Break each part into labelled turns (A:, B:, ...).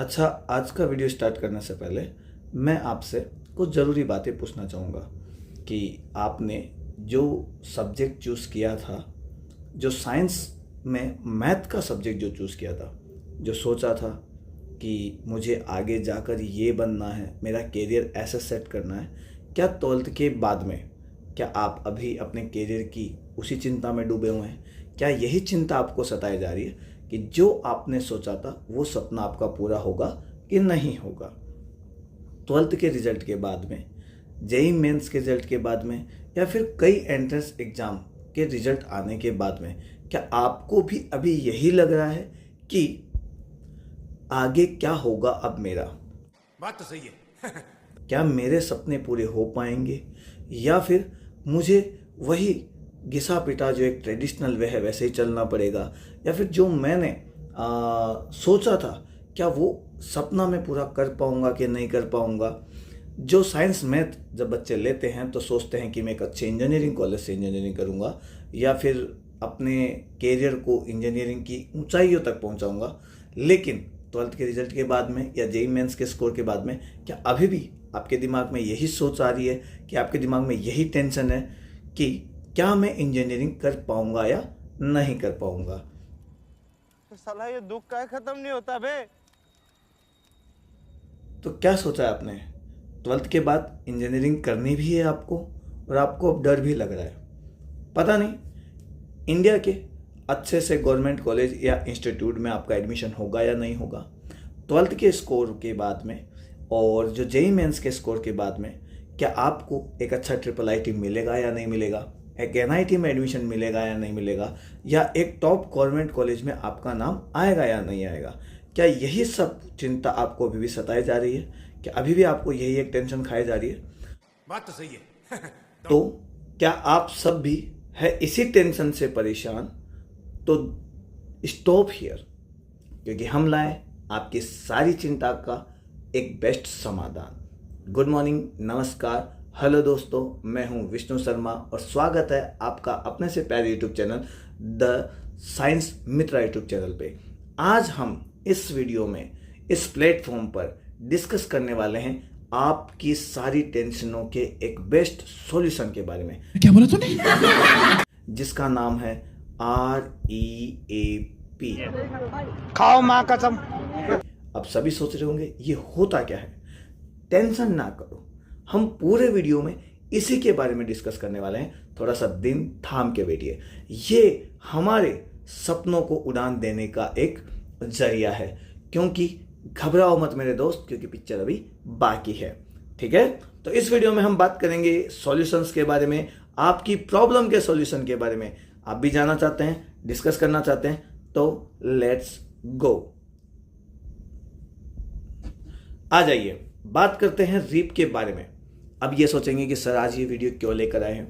A: अच्छा, आज का वीडियो स्टार्ट करने से पहले मैं आपसे कुछ ज़रूरी बातें पूछना चाहूँगा कि आपने जो सब्जेक्ट चूज़ किया था, जो साइंस में मैथ का सब्जेक्ट जो चूज़ किया था, जो सोचा था कि मुझे आगे जाकर ये बनना है, मेरा करियर ऐसे सेट करना है, क्या 12th के बाद में क्या आप अभी अपने करियर की उसी चिंता में डूबे हुए हैं? क्या यही चिंता आपको सताई जा रही है कि जो आपने सोचा था वो सपना आपका पूरा होगा कि नहीं होगा? 12th के रिजल्ट के बाद में, जेईई मेंस के रिजल्ट के बाद में, या फिर कई एंट्रेंस एग्ज़ाम के रिजल्ट आने के बाद में, क्या आपको भी अभी यही लग रहा है कि आगे क्या होगा अब मेरा?
B: बात तो सही है।
A: क्या मेरे सपने पूरे हो पाएंगे, या फिर मुझे वही घिसा पिटा जो एक ट्रेडिशनल वे है वैसे ही चलना पड़ेगा, या फिर जो मैंने सोचा था क्या वो सपना मैं पूरा कर पाऊंगा कि नहीं कर पाऊंगा? जो साइंस मैथ जब बच्चे लेते हैं तो सोचते हैं कि मैं एक अच्छे इंजीनियरिंग कॉलेज से इंजीनियरिंग करूंगा, या फिर अपने कैरियर को इंजीनियरिंग की ऊंचाइयों तक पहुंचाऊंगा। लेकिन 12th के रिजल्ट के बाद में या जेईई मेंस के स्कोर के बाद में क्या अभी भी आपके दिमाग में यही सोच आ रही है, कि आपके दिमाग में यही टेंशन है कि क्या मैं इंजीनियरिंग कर पाऊंगा या नहीं कर पाऊंगा?
C: साला ये दुख का खत्म नहीं होता बे।
A: तो क्या सोचा है आपने? 12th के बाद इंजीनियरिंग करनी भी है आपको, और आपको अब डर भी लग रहा है। पता नहीं इंडिया के अच्छे से गवर्नमेंट कॉलेज या इंस्टीट्यूट में आपका एडमिशन होगा या नहीं होगा। 12th के स्कोर के बाद में और जो जेईई मेंस के स्कोर के बाद में क्या आपको एक अच्छा IIIT मिलेगा या नहीं मिलेगा, एक NIT में एडमिशन मिलेगा या नहीं मिलेगा, या एक टॉप गवर्नमेंट कॉलेज में आपका नाम आएगा या नहीं आएगा? क्या यही सब चिंता आपको अभी भी सताई जा रही है? क्या अभी भी आपको यही एक टेंशन खाई जा रही है?
B: बात तो सही है।
A: तो क्या आप सब भी है इसी टेंशन से परेशान? तो स्टॉप हियर, क्योंकि हम लाए आपकी सारी चिंता का एक बेस्ट समाधान। गुड मॉर्निंग, नमस्कार, हेलो दोस्तों, मैं हूं विष्णु शर्मा और स्वागत है आपका अपने से प्यारे YouTube channel the science Mitra YouTube channel पे। आज हम इस वीडियो में इस प्लेटफॉर्म पर डिस्कस करने वाले हैं आपकी सारी टेंशनों के एक बेस्ट सॉल्यूशन के बारे में।
D: क्या बोला तूने?
A: जिसका नाम है REAP।
C: खाओ माँ कसम।
A: अब सभी सोच रहे होंगे ये होता क्या है? टेंशन ना करो, हम पूरे वीडियो में इसी के बारे में डिस्कस करने वाले हैं। थोड़ा सा दिन थाम के बैठिए। ये हमारे सपनों को उड़ान देने का एक जरिया है, क्योंकि घबराओ मत मेरे दोस्त, क्योंकि पिक्चर अभी बाकी है। ठीक है, तो इस वीडियो में हम बात करेंगे सॉल्यूशंस के बारे में, आपकी प्रॉब्लम के सॉल्यूशन के बारे में। आप भी जानना चाहते हैं, डिस्कस करना चाहते हैं, तो लेट्स गो। आ जाइए, बात करते हैं रीप के बारे में। अब ये सोचेंगे कि सर आज ये वीडियो क्यों लेकर आए हैं?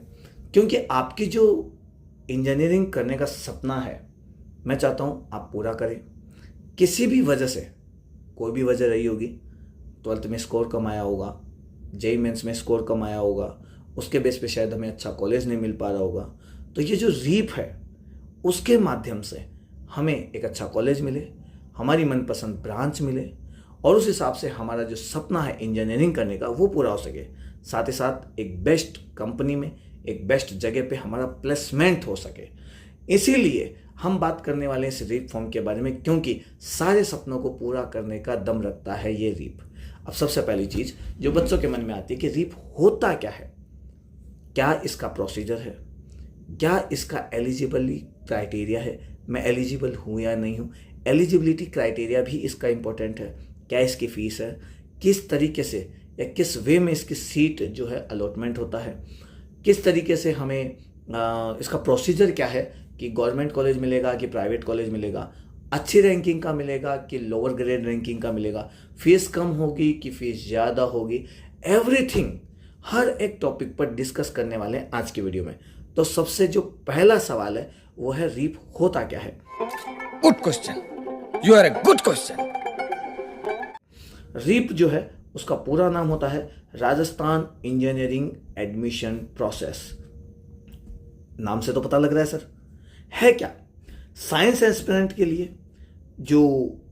A: क्योंकि आपकी जो इंजीनियरिंग करने का सपना है, मैं चाहता हूं आप पूरा करें। किसी भी वजह से, कोई भी वजह रही होगी, 12th में स्कोर कम आया होगा, जेईई मेंस में स्कोर कम आया होगा, उसके बेस पे शायद हमें अच्छा कॉलेज नहीं मिल पा रहा होगा, तो ये जो रीप है उसके माध्यम से हमें एक अच्छा कॉलेज मिले, हमारी मनपसंद ब्रांच मिले, और उस हिसाब से हमारा जो सपना है इंजीनियरिंग करने का वो पूरा हो सके। साथ ही साथ एक बेस्ट कंपनी में, एक बेस्ट जगह पे हमारा प्लेसमेंट हो सके। इसीलिए हम बात करने वाले हैं इस रीप फॉर्म के बारे में, क्योंकि सारे सपनों को पूरा करने का दम रखता है ये रीप। अब सबसे पहली चीज़ जो बच्चों के मन में आती है कि रीप होता क्या है, क्या इसका प्रोसीजर है, क्या इसका एलिजिबिलिटी क्राइटेरिया है, मैं एलिजिबल हूँ या नहीं हूँ। एलिजिबिलिटी क्राइटेरिया भी इसका इम्पोर्टेंट है। क्या इसकी फ़ीस है, किस तरीके से या किस वे में इसकी सीट जो है अलॉटमेंट होता है, किस तरीके से हमें इसका प्रोसीजर क्या है कि गवर्नमेंट कॉलेज मिलेगा कि प्राइवेट कॉलेज मिलेगा, अच्छी रैंकिंग का मिलेगा कि लोअर ग्रेड रैंकिंग का मिलेगा, फीस कम होगी कि फीस ज़्यादा होगी, एवरीथिंग हर एक टॉपिक पर डिस्कस करने वाले हैं आज की वीडियो में। तो सबसे जो पहला सवाल है वो है रीप होता क्या है?
D: Good question, you are a good question.
A: Reap जो है उसका पूरा नाम होता है राजस्थान इंजीनियरिंग एडमिशन प्रोसेस। नाम से तो पता लग रहा है सर, है क्या? साइंस एस्पिरेंट के लिए जो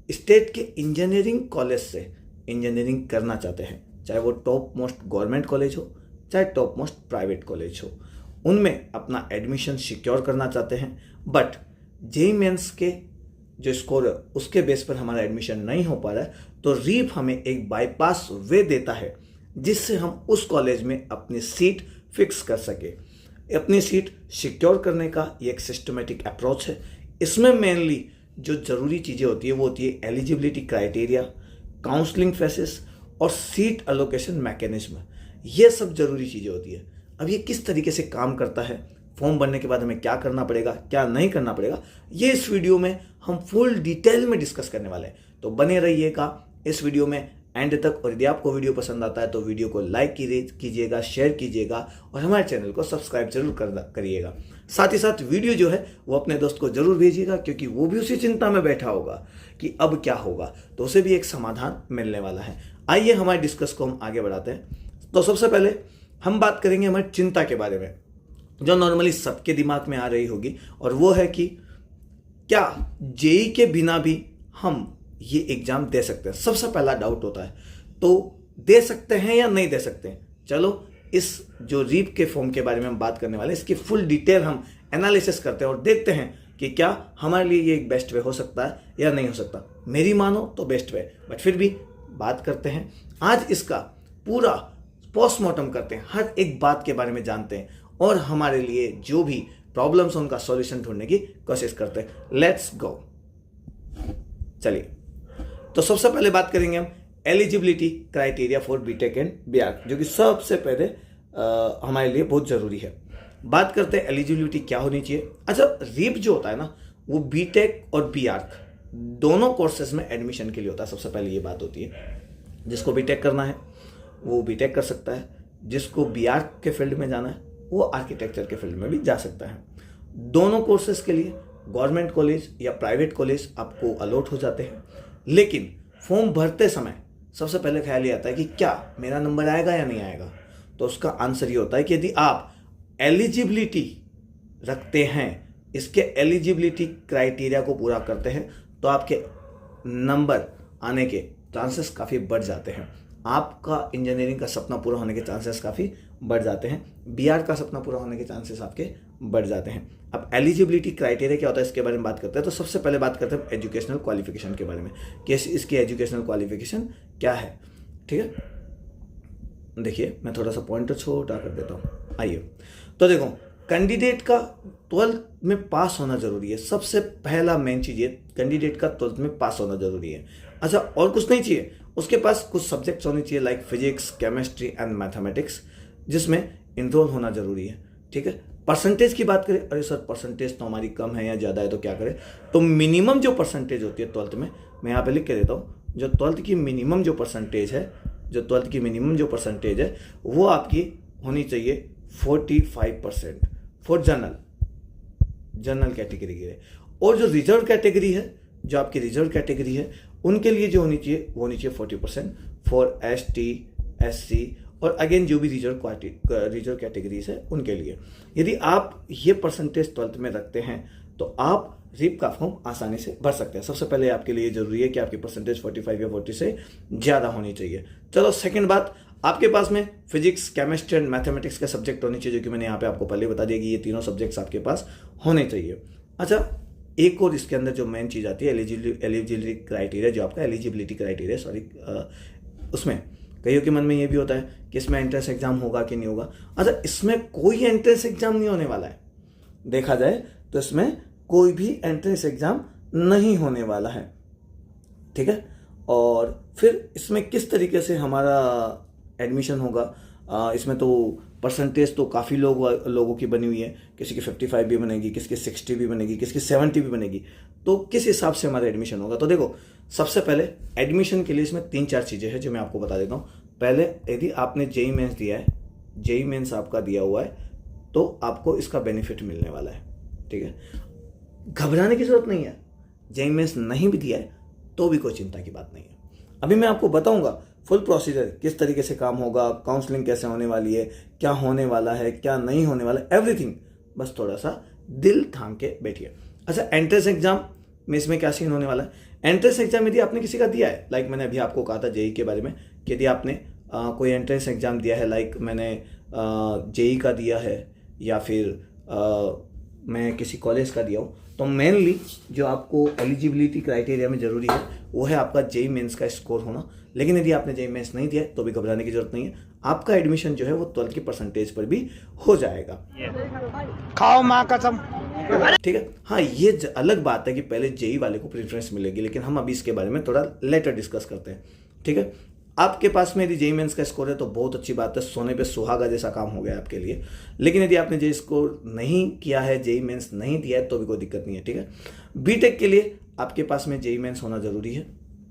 A: स्टेट के इंजीनियरिंग कॉलेज से इंजीनियरिंग करना चाहते हैं, चाहे वो टॉप मोस्ट गवर्नमेंट कॉलेज हो चाहे टॉप मोस्ट प्राइवेट कॉलेज हो, उनमें अपना एडमिशन सिक्योर करना चाहते हैं, बट जेईई मेंस के जो स्कोर है उसके बेस पर हमारा एडमिशन नहीं हो पा रहा है, तो रीप हमें एक बाईपास वे देता है जिससे हम उस कॉलेज में अपनी सीट फिक्स कर सके। अपनी सीट सिक्योर करने का ये एक सिस्टमेटिक अप्रोच है। इसमें मेनली जो ज़रूरी चीज़ें होती है वो होती है एलिजिबिलिटी क्राइटेरिया, काउंसलिंग फेसेस और सीट अलोकेशन मैकेनिज्म। ये सब जरूरी चीज़ें होती है। अब ये किस तरीके से काम करता है, फॉर्म भरने के बाद हमें क्या करना पड़ेगा क्या नहीं करना पड़ेगा, ये इस वीडियो में हम फुल डिटेल में डिस्कस करने वाले हैं। तो बने रहिएगा इस वीडियो में एंड तक। और यदि आपको वीडियो पसंद आता है तो वीडियो को लाइक कीजिएगा, शेयर कीजिएगा और हमारे चैनल को सब्सक्राइब जरूर करिएगा। साथ ही साथ वीडियो जो है वो अपने दोस्त को जरूर भेजिएगा, क्योंकि वो भी उसी चिंता में बैठा होगा कि अब क्या होगा, तो उसे भी एक समाधान मिलने वाला है। आइए हमारे डिस्कस को हम आगे बढ़ाते हैं। तो सबसे पहले हम बात करेंगे हमारी चिंता के बारे में, जो नॉर्मली सबके दिमाग में आ रही होगी, और वो है कि क्या जेईई के बिना भी हम ये एग्जाम दे सकते हैं। सबसे पहला डाउट होता है, तो दे सकते हैं या नहीं दे सकते हैं। चलो इस जो रीप के फॉर्म के बारे में हम बात करने वाले हैं, इसकी फुल डिटेल हम एनालिसिस करते हैं और देखते हैं कि क्या हमारे लिए ये एक बेस्ट वे हो सकता है या नहीं हो सकता। मेरी मानो तो बेस्ट वे, बट फिर भी बात करते हैं। आज इसका पूरा पोस्टमार्टम करते हैं, हर एक बात के बारे में जानते हैं और हमारे लिए जो भी प्रॉब्लम्स उनका सॉल्यूशन ढूंढने की कोशिश करते हैं। Let's go. चलिए, तो सबसे पहले बात करेंगे हम eligibility criteria for B Tech and B Arch, जो कि सबसे पहले हमारे लिए बहुत जरूरी है। बात करते हैं एलिजिबिलिटी क्या होनी चाहिए। अच्छा, रीप जो होता है ना, वो बीटेक और बीआर्क दोनों कोर्सेज में एडमिशन के लिए होता है। सबसे पहले ये बात होती है, जिसको बीटेक करना है वो बीटेक कर सकता है, जिसको बीआर्क के फील्ड में जाना है वो आर्किटेक्चर के फील्ड में भी जा सकता है। दोनों कोर्सेज के लिए गवर्नमेंट कॉलेज या प्राइवेट कॉलेज आपको अलॉट हो जाते हैं, लेकिन फॉर्म भरते समय सबसे पहले ख्याल ये आता है कि क्या मेरा नंबर आएगा या नहीं आएगा। तो उसका आंसर ये होता है कि यदि आप एलिजिबिलिटी रखते हैं, इसके एलिजिबिलिटी क्राइटेरिया को पूरा करते हैं, तो आपके नंबर आने के चांसेस काफ़ी बढ़ जाते हैं। आपका इंजीनियरिंग का सपना पूरा होने के चांसेस काफ़ी बढ़ जाते हैं, बीआर का सपना पूरा होने के चांसेस आपके बढ़ जाते हैं। अब एलिजिबिलिटी क्राइटेरिया क्या होता है इसके बारे में बात करते हैं। तो सबसे पहले बात करते हैं एजुकेशनल क्वालिफिकेशन के बारे में कि इसकी एजुकेशनल क्वालिफिकेशन क्या है। ठीक है, देखिए मैं थोड़ा सा पॉइंटर छोटा कर देता हूँ। आइए, तो देखो, कैंडिडेट का 12th में पास होना जरूरी है। सबसे पहला मेन चीज़ ये, कैंडिडेट का 12th में पास होना जरूरी है। अच्छा, और कुछ नहीं चाहिए, उसके पास कुछ सब्जेक्ट्स होने चाहिए like physics, chemistry and mathematics, जिसमें इनरोल होना जरूरी है। ठीक है, परसेंटेज की बात करें, अरे सर परसेंटेज तो हमारी कम है या ज़्यादा है तो क्या करें, तो मिनिमम जो परसेंटेज होती है 12th में, मैं यहाँ पे लिख के देता हूँ, जो 12th की मिनिमम जो परसेंटेज है, वो आपकी होनी चाहिए 45% फॉर जनरल कैटेगरी के लिए। और जो रिजर्व कैटेगरी है, जो आपकी रिजर्व कैटेगरी है, उनके लिए जो होनी चाहिए वो होनी चाहिए 40% फॉर ST, SC और अगेन जो भी रिजर्व कैटेगरीज है उनके लिए। यदि आप ये परसेंटेज 12th में रखते हैं तो आप रीप का फॉर्म आसानी से भर सकते हैं। सबसे पहले आपके लिए जरूरी है कि आपकी परसेंटेज 45 या 40 से ज़्यादा होनी चाहिए। चलो, सेकंड बात, आपके पास में फिजिक्स, केमिस्ट्री एंड मैथमेटिक्स का सब्जेक्ट होने चाहिए, जो कि मैंने यहाँ पे आपको पहले बता दिया कि ये तीनों सब्जेक्ट्स आपके पास होने चाहिए। अच्छा, एक और इसके अंदर जो मेन चीज़ आती है एलिजिबिलिटी क्राइटेरिया, जो आपका एलिजिबिलिटी क्राइटेरिया उसमें कईयों के मन में ये भी होता है कि इसमें एंट्रेंस एग्जाम होगा कि नहीं होगा। अच्छा, इसमें कोई एंट्रेंस एग्जाम नहीं होने वाला है। देखा जाए तो इसमें कोई भी एंट्रेंस एग्जाम नहीं होने वाला है। ठीक है, और फिर इसमें किस तरीके से हमारा एडमिशन होगा, इसमें तो परसेंटेज तो काफ़ी लोगों की बनी हुई है, किसी की 55 भी बनेगी, किसी की 60 भी बनेगी, किसी की 70 भी बनेगी। तो किस हिसाब से हमारा एडमिशन होगा, तो देखो, सबसे पहले एडमिशन के लिए इसमें 3-4 चीज़ें हैं जो मैं आपको बता देता हूँ। पहले, यदि आपने जेईई मेंस दिया है, जेईई मेंस आपका दिया हुआ है, तो आपको इसका बेनिफिट मिलने वाला है। ठीक है, घबराने की जरूरत नहीं है। जेईई मेंस नहीं भी दिया है तो भी कोई चिंता की बात नहीं है। अभी मैं आपको बताऊंगा फुल प्रोसीजर, किस तरीके से काम होगा, काउंसलिंग कैसे होने वाली है, क्या होने वाला है, क्या नहीं होने वाला है, एवरीथिंग। बस थोड़ा सा दिल थाम के बैठिए। अच्छा, एंट्रेंस एग्जाम में इसमें क्या सीन होने वाला है, एंट्रेंस एग्जाम यदि आपने किसी का दिया है, लाइक मैंने अभी आपको कहा था जेई के बारे में कि यदि आपने कोई एंट्रेंस एग्जाम दिया है, लाइक मैंने जेई का दिया है या फिर मैं किसी कॉलेज का दिया हूँ, तो मेनली जो आपको एलिजिबिलिटी क्राइटेरिया में ज़रूरी है वो है आपका जेई मेंस का स्कोर होना। लेकिन यदि आपने जेई मेंस नहीं दिया है तो भी घबराने की जरूरत नहीं है, आपका एडमिशन जो है वो 12th की परसेंटेज पर भी हो जाएगा।
C: खाओ माँ कसम।
A: ठीक है, हाँ ये अलग बात है कि पहले जेई वाले को प्रेफरेंस मिलेगी, लेकिन हम अभी इसके बारे में थोड़ा लेटर डिस्कस करते हैं। ठीक है, आपके पास में यदि जेई मेंस का स्कोर है तो बहुत अच्छी बात है, सोने पे सुहागा जैसा काम हो गया आपके लिए। लेकिन यदि आपने जेई स्कोर नहीं किया है, जेई मेंस नहीं दिया है, तो भी कोई दिक्कत नहीं है। ठीक है, बीटेक के लिए आपके पास में जेई मेंस होना जरूरी है,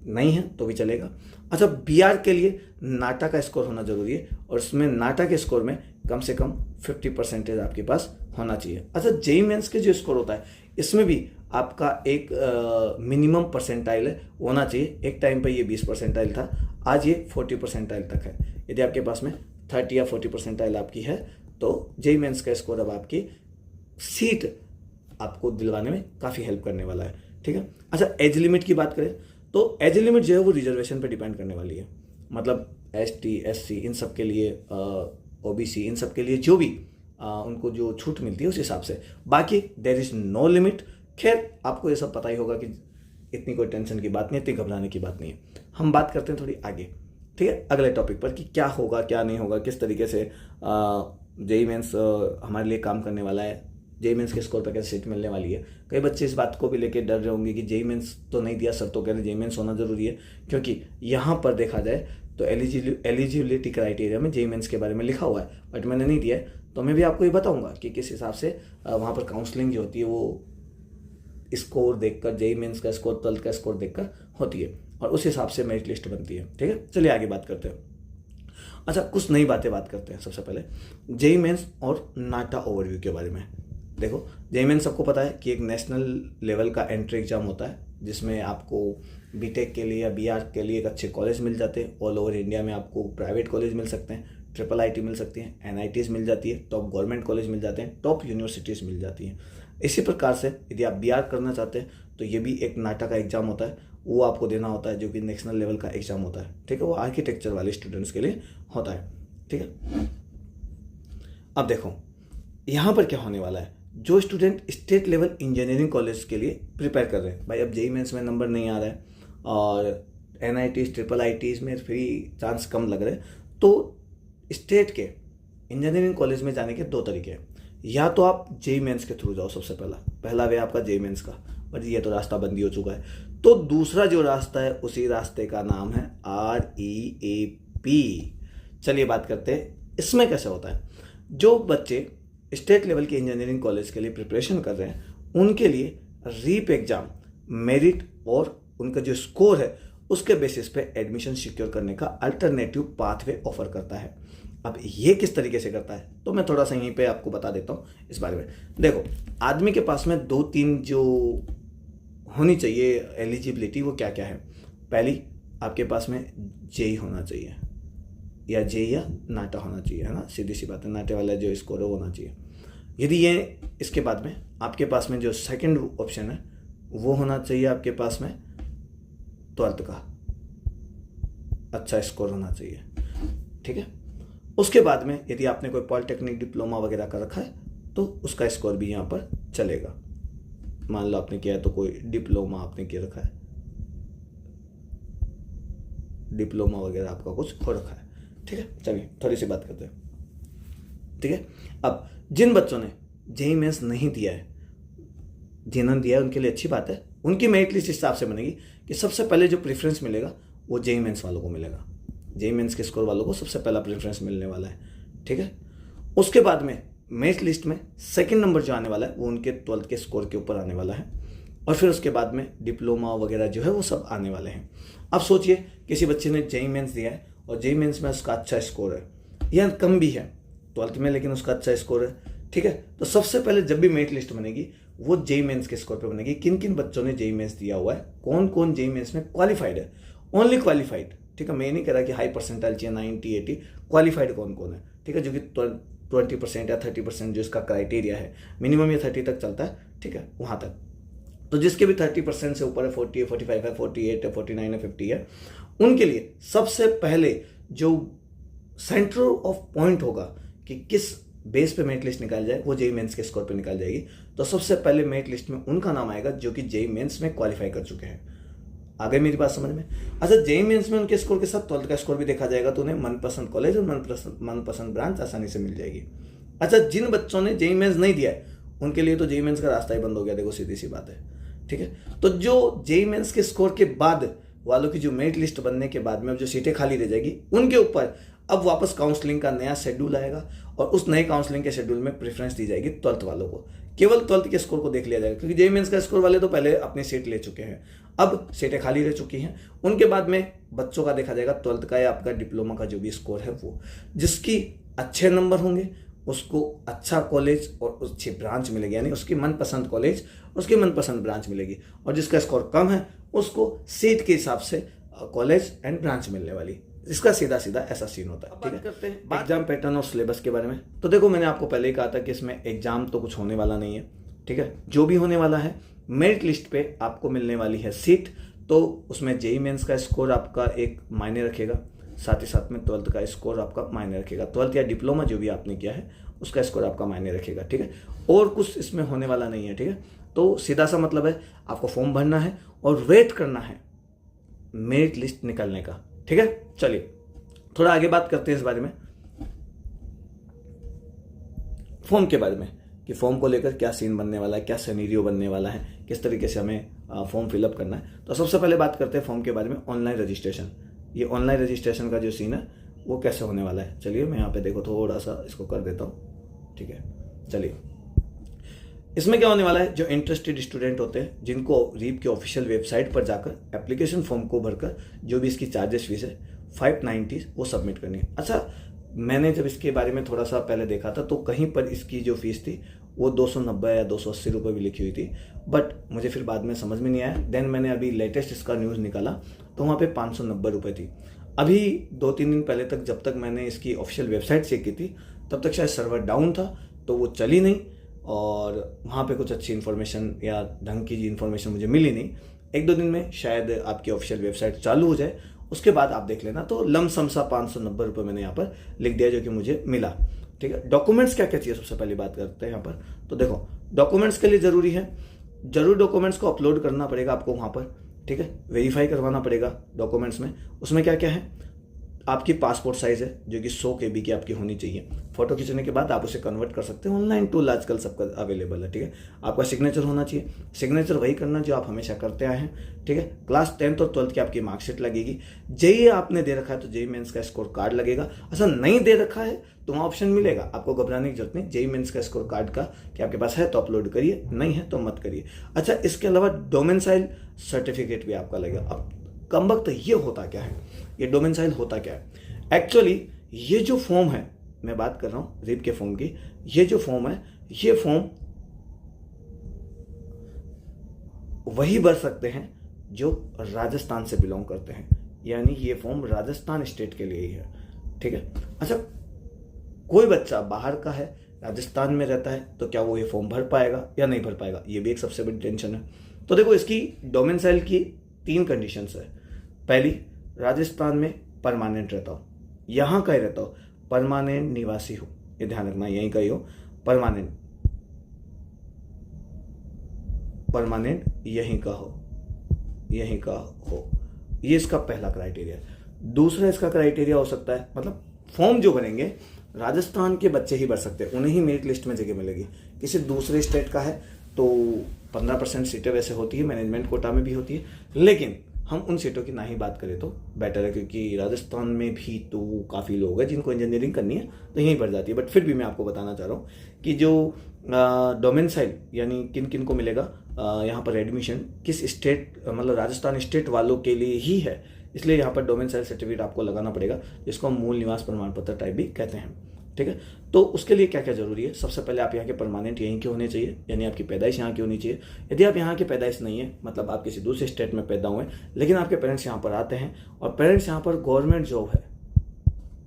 A: नहीं है तो भी चलेगा। अच्छा, बीआर के लिए नाटा का स्कोर होना जरूरी है और उसमें नाटा के स्कोर में कम से कम 50% आपके पास होना चाहिए। अच्छा, जेई मेंस के जो स्कोर होता है इसमें भी आपका एक मिनिमम परसेंटाइल होना चाहिए। एक टाइम पर ये 20 परसेंटाइल था, आज ये 40 परसेंटाइल तक है। यदि आपके पास में 30 या 40 परसेंटाइल आपकी है तो जेई मेंस का स्कोर अब आपकी सीट आपको दिलवाने में काफ़ी हेल्प करने वाला है। ठीक है, अच्छा एज लिमिट की बात करें तो एज लिमिट जो है वो रिजर्वेशन पे डिपेंड करने वाली है। मतलब एसटी, एससी इन सब के लिए, ओबीसी इन सब के लिए जो भी उनको जो छूट मिलती है उस हिसाब से, बाकी देयर इज नो लिमिट। खैर आपको ये सब पता ही होगा कि इतनी कोई टेंशन की बात नहीं, इतनी घबराने की बात नहीं है। हम बात करते हैं थोड़ी आगे, ठीक है, अगले टॉपिक पर कि क्या होगा क्या नहीं होगा, किस तरीके से जेई मेंस हमारे लिए काम करने वाला है, जेई मेंस के स्कोर पर कैसे सीट मिलने वाली है। कई बच्चे इस बात को भी लेकर डर रहे होंगे कि जेई मेंस तो नहीं दिया सर, तो कह रहे जेई मेंस होना जरूरी है, क्योंकि यहाँ पर देखा जाए तो एलिजिबिलिटी क्राइटेरिया में जेई मेंस के बारे में लिखा हुआ है, बट मैंने नहीं दिया है। तो मैं भी आपको ये बताऊंगा कि किस हिसाब से वहाँ पर काउंसलिंग जो होती है वो स्कोर देखकर, जेई मेंस का स्कोर, 12th का स्कोर देखकर होती है और उस हिसाब से मेरिट लिस्ट बनती है। ठीक है, चलिए आगे बात करते हैं। अच्छा, कुछ नई बातें बात करते हैं। सबसे पहले जेई मेंस और नाटा ओवरव्यू के बारे में। देखो, जेई मेंस सबको पता है कि एक नेशनल लेवल का एंट्री एग्जाम होता है जिसमें आपको बीटेक के लिए या बीआर के लिए एक अच्छे कॉलेज मिल जाते हैं। ऑल ओवर इंडिया में आपको प्राइवेट कॉलेज मिल सकते हैं, ट्रिपल आईटी मिल सकती हैं, एनआईटीज मिल जाती है, टॉप गवर्नमेंट कॉलेज मिल जाते हैं, टॉप यूनिवर्सिटीज़ मिल जाती हैं। इसी प्रकार से यदि आप बीआर करना चाहते हैं तो ये भी एक नाटा का एग्जाम होता है, वो आपको देना होता है, जो कि नेशनल लेवल का एग्जाम होता है। ठीक है, वो आर्किटेक्चर वाले स्टूडेंट्स के लिए होता है। ठीक है, अब देखो यहाँ पर क्या होने वाला है। जो student state level engineering college के लिए प्रिपेयर कर रहे हैं, भाई अब जेई मेंस में नंबर नहीं आ रहा है और एनआईटीज, ट्रिपल आईटीज में फ्री चांस कम लग रहे हैं, तो स्टेट के इंजीनियरिंग कॉलेज में जाने के दो तरीके हैं। या तो आप जेई मेंस के थ्रू जाओ, सबसे पहला वे आपका जेई मेंस का, बट ये तो रास्ता बंद ही हो चुका है। तो दूसरा जो रास्ता है उसी रास्ते का नाम है REAP। चलिए बात करते हैं इसमें कैसे होता है। जो बच्चे स्टेट लेवल के इंजीनियरिंग कॉलेज के लिए प्रिपरेशन कर रहे हैं उनके लिए रीप एग्जाम मेरिट और उनका जो स्कोर है उसके बेसिस पे एडमिशन सिक्योर करने का अल्टरनेटिव पाथवे ऑफर करता है। अब ये किस तरीके से करता है तो मैं थोड़ा सा यहीं पे आपको बता देता हूँ इस बारे में। देखो, आदमी के पास में 2-3 जो होनी चाहिए एलिजिबिलिटी, वो क्या क्या है। पहली, आपके पास में जेई होना चाहिए या जेई या नाटा होना चाहिए, है ना, सीधी सी बात है, नाटे वाला जो स्कोर है वो होना चाहिए। यदि ये, इसके बाद में आपके पास में जो सेकंड ऑप्शन है वो होना चाहिए आपके पास में 12th का अच्छा स्कोर होना चाहिए। ठीक है, उसके बाद में यदि आपने कोई पॉलिटेक्निक डिप्लोमा वगैरह कर रखा है तो उसका स्कोर भी यहाँ पर चलेगा। मान लो आपने किया है तो कोई डिप्लोमा आपने किया रखा है, डिप्लोमा वगैरह आपका कुछ हो रखा है। ठीक है, चलिए थोड़ी सी बात करते हैं। ठीक है, अब जिन बच्चों ने जेई मेंस नहीं दिया है, जिन्होंने दिया है उनके लिए अच्छी बात है, उनकी मेरिट लिस्ट इस हिसाब से बनेगी कि सबसे पहले जो प्रेफरेंस मिलेगा वो जेई मेंस वालों को मिलेगा। जेई मेंस के स्कोर वालों को सबसे पहला प्रेफरेंस मिलने वाला है। ठीक है, उसके बाद में मेरिट लिस्ट में सेकंड नंबर जो आने वाला है वो उनके 12th के स्कोर के ऊपर आने वाला है और फिर उसके बाद में डिप्लोमा वगैरह जो है वो सब आने वाले हैं। अब सोचिए किसी बच्चे ने जेई मेंस दिया है और जेई मेंस में उसका अच्छा स्कोर है या कम भी है 12th में, लेकिन उसका अच्छा स्कोर है। ठीक है, तो सबसे पहले जब भी मेरिट लिस्ट बनेगी वो जेई मेंस के स्कोर पे बनेगी। किन किन बच्चों ने जेई मेंस दिया हुआ है, कौन कौन जेई मेंस में क्वालिफाइड है, ओनली क्वालिफाइड। ठीक है, मैं नहीं कह रहा कि हाई परसेंटाइल चाहिए 90-80, क्वालिफाइड कौन कौन है। ठीक है, जो कि 20% या 30% जो इसका क्राइटेरिया है, मिनिमम ये 30 तक चलता है। ठीक है, वहाँ तक तो जिसके भी 30% से ऊपर है, 40 है, 45 है, 48 है, 49 है, 50 है, उनके लिए सबसे पहले जो सेंटर ऑफ पॉइंट होगा कि किस बेस पे मेरिट लिस्ट निकाल जाए, वो जेईई मेंस के स्कोर पे निकाल जाएगी। तो सबसे पहले मेरिट लिस्ट में उनका नाम आएगा जो कि जेईई मेंस में क्वालिफाई कर चुके हैं। आ गई मेरी बात समझ में? अच्छा, जेईई मेंस में उनके स्कोर के साथ 12th का स्कोर भी देखा जाएगा, तो उन्हें मनपसंद कॉलेज और मनपसंद ब्रांच आसानी से मिल जाएगी। अच्छा, जिन बच्चों ने जेईई मेंस नहीं दिया है उनके लिए तो जेईई मेंस का रास्ता ही बंद हो गया। देखो, सीधी सी बात है, ठीक है। तो जो जेईई मेंस के स्कोर के बाद वालों की जो मेरिट लिस्ट बनने के बाद में अब जो सीटें खाली रह जाएगी, उनके ऊपर अब वापस काउंसलिंग का नया शेड्यूल आएगा और उस नए काउंसलिंग के शेड्यूल में प्रेफरेंस दी जाएगी 12th वालों को। केवल 12th के स्कोर को देख लिया जाएगा, क्योंकि जेईई मेंस का स्कोर वाले तो पहले अपनी सीट ले चुके हैं, अब सीटें खाली रह चुकी हैं। उनके बाद में बच्चों का देखा जाएगा 12th का या आपका डिप्लोमा का जो भी स्कोर है वो, जिसकी अच्छे नंबर होंगे उसको अच्छा कॉलेज और अच्छी ब्रांच मिलेगी, यानी उसकी मनपसंद कॉलेज, उसकी मनपसंद ब्रांच मिलेगी। और जिसका स्कोर कम है उसको सीट के हिसाब से कॉलेज एंड ब्रांच मिलने वाली। इसका सीधा सीधा ऐसा सीन होता है। ठीक है, करते हैं एग्जाम पैटर्न और सिलेबस के बारे में। तो देखो, मैंने आपको पहले ही कहा था कि इसमें एग्जाम तो कुछ होने वाला नहीं है, ठीक है। जो भी होने वाला है, मेरिट लिस्ट पे आपको मिलने वाली है सीट, तो उसमें जेईई मेंस का स्कोर आपका एक मायने रखेगा, साथ ही साथ में 12th का स्कोर आपका मायने रखेगा। 12th या डिप्लोमा जो भी आपने किया है उसका स्कोर आपका मायने रखेगा, ठीक है। और कुछ इसमें होने वाला नहीं है, ठीक है। तो सीधा सा मतलब है, आपको फॉर्म भरना है और वेट करना है मेरिट लिस्ट निकलने का, ठीक है। चलिए थोड़ा आगे बात करते हैं इस बारे में, फॉर्म के बारे में, कि फॉर्म को लेकर क्या सीन बनने वाला है, क्या सिनेरियो बनने वाला है, किस तरीके से हमें फॉर्म फिलअप करना है। तो सबसे पहले बात करते हैं फॉर्म के बारे में, ऑनलाइन रजिस्ट्रेशन। ये ऑनलाइन रजिस्ट्रेशन का जो सीन है वो कैसे होने वाला है, चलिए मैं यहाँ पे देखो थोड़ा सा इसको कर देता हूँ, ठीक है। चलिए, इसमें क्या होने वाला है, जो इंटरेस्टेड स्टूडेंट होते हैं जिनको रीप की ऑफिशियल वेबसाइट पर जाकर एप्लीकेशन फॉर्म को भरकर जो भी इसकी चार्जेस फीस है 590 वो सबमिट करनी है। अच्छा, मैंने जब इसके बारे में थोड़ा सा पहले देखा था तो कहीं पर इसकी जो फीस थी वो 290 या 280 रुपये भी लिखी हुई थी, बट मुझे फिर बाद में समझ में नहीं आया। देन मैंने अभी लेटेस्ट इसका न्यूज़ निकाला तो वहाँ पे 590 रुपये थी। अभी 2-3 दिन पहले तक, जब तक मैंने इसकी ऑफिशियल वेबसाइट चेक की थी, तब तक शायद सर्वर डाउन था तो वो चली नहीं और वहाँ पे कुछ अच्छी इन्फॉर्मेशन या ढंग की इन्फॉर्मेशन मुझे मिली नहीं। 1-2 दिन में शायद आपकी ऑफिशियल वेबसाइट चालू हो जाए, उसके बाद आप देख लेना। तो लमसम सा 590 रुपये मैंने यहाँ पर लिख दिया जो कि मुझे मिला, ठीक है। डॉक्यूमेंट्स क्या क्या चाहिए, सबसे पहली बात करते हैं यहाँ पर। तो देखो, डॉक्यूमेंट्स के लिए ज़रूरी है, जरूर डॉक्यूमेंट्स को अपलोड करना पड़ेगा आपको वहाँ पर, ठीक है। वेरीफाई करवाना पड़ेगा डॉक्यूमेंट्स में। उसमें क्या क्या है, आपकी पासपोर्ट साइज़ है जो कि 100 KB की आपकी होनी चाहिए। फोटो खींचने के बाद आप उसे कन्वर्ट कर सकते हैं, ऑनलाइन टूल आजकल सबका अवेलेबल है, ठीक है। आपका सिग्नेचर होना चाहिए, सिग्नेचर वही करना जो आप हमेशा करते आए हैं, ठीक है। क्लास 10th और 12th की आपकी मार्कशीट लगेगी। जेईई आपने दे रखा है तो जेईई मेंस का स्कोर कार्ड लगेगा। ऐसा नहीं दे रखा है तो वहाँ ऑप्शन मिलेगा, आपको घबराने की जरूरत नहीं। जेईई मेंस का स्कोर कार्ड का कि आपके पास है तो अपलोड करिए, नहीं है तो मत करिए। अच्छा, इसके अलावा डोमेसाइल सर्टिफिकेट भी आपका लगेगा। अब कमबख्त ये होता क्या है, ये डोमेसाइल होता क्या है, एक्चुअली ये जो फॉर्म है, मैं बात कर रहा हूँ रीप के फॉर्म की, ये जो फॉर्म है, ये फॉर्म वही भर सकते हैं जो राजस्थान से बिलोंग करते हैं, यानी ये फॉर्म राजस्थान स्टेट के लिए ही है, ठीक है। अच्छा, कोई बच्चा बाहर का है, राजस्थान में रहता है, तो क्या वो ये फॉर्म भर पाएगा या नहीं भर पाएगा, ये भी एक सबसे बड़ी टेंशन है। तो देखो, इसकी डोमेसाइल की 3 कंडीशंस है। पहली, राजस्थान में परमानेंट रहता हो, यहाँ का ही रहता हो, परमानेंट निवासी हो, ये ध्यान रखना, यहीं का ही हो, परमानेंट यहीं का हो, ये इसका पहला क्राइटेरिया। दूसरा इसका क्राइटेरिया हो सकता है, मतलब फॉर्म जो भरेंगे राजस्थान के बच्चे ही भर सकते हैं, उन्हें ही मेरिट लिस्ट में जगह मिलेगी। किसी दूसरे स्टेट का है तो 15% सीटें वैसे होती है, मैनेजमेंट कोटा में भी होती है, लेकिन हम उन सीटों की ना ही बात करें तो बेटर है, क्योंकि राजस्थान में भी तो काफ़ी लोग हैं जिनको इंजीनियरिंग करनी है तो यहीं भर जाती है। बट फिर भी मैं आपको बताना चाह रहा हूँ कि जो डोमेसाइल यानी किन किन को मिलेगा यहाँ पर एडमिशन, किस स्टेट, मतलब राजस्थान स्टेट वालों के लिए ही है, इसलिए यहाँ पर डोमेसाइल सर्टिफिकेट आपको लगाना पड़ेगा, जिसको हम मूल निवास प्रमाण पत्र टाइप भी कहते हैं, ठीक है। तो उसके लिए क्या क्या जरूरी है, सबसे पहले आप यहाँ के परमानेंट यहीं के होने चाहिए, यानी आपकी पैदाइश यहाँ की होनी चाहिए। यदि आप यहाँ की पैदाइश नहीं है, मतलब आप किसी दूसरे स्टेट में पैदा हुए लेकिन आपके पेरेंट्स यहाँ पर आते हैं और पेरेंट्स यहाँ पर गवर्नमेंट जॉब है,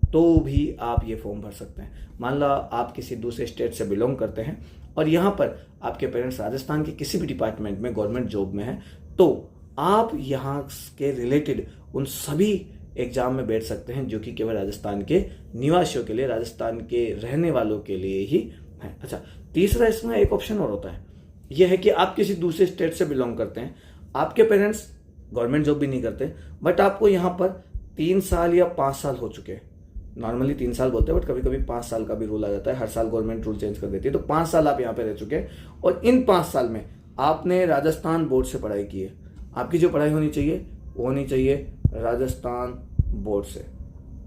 A: तो भी आप ये फॉर्म भर सकते हैं। मान लो आप किसी दूसरे स्टेट से बिलोंग करते हैं और यहाँ पर आपके पेरेंट्स राजस्थान के किसी भी डिपार्टमेंट में गवर्नमेंट जॉब में हैं, तो आप यहाँ के रिलेटेड उन सभी एग्जाम में बैठ सकते हैं जो कि केवल राजस्थान के निवासियों के लिए, राजस्थान के रहने वालों के लिए ही है। अच्छा, तीसरा इसमें एक ऑप्शन और होता है, यह है कि आप किसी दूसरे स्टेट से बिलोंग करते हैं, आपके पेरेंट्स गवर्नमेंट जॉब भी नहीं करते, बट आपको यहाँ पर 3 साल या 5 साल हो चुके हैं। नॉर्मली 3 साल बोलते हैं, बट कभी कभी 5 साल का भी रूल आ जाता है, हर साल गवर्नमेंट रूल चेंज कर देती है। तो 5 साल आप यहाँ पे रह चुके हैं और इन 5 साल में आपने राजस्थान बोर्ड से पढ़ाई की है। आपकी जो पढ़ाई होनी चाहिए वो होनी चाहिए राजस्थान बोर्ड से।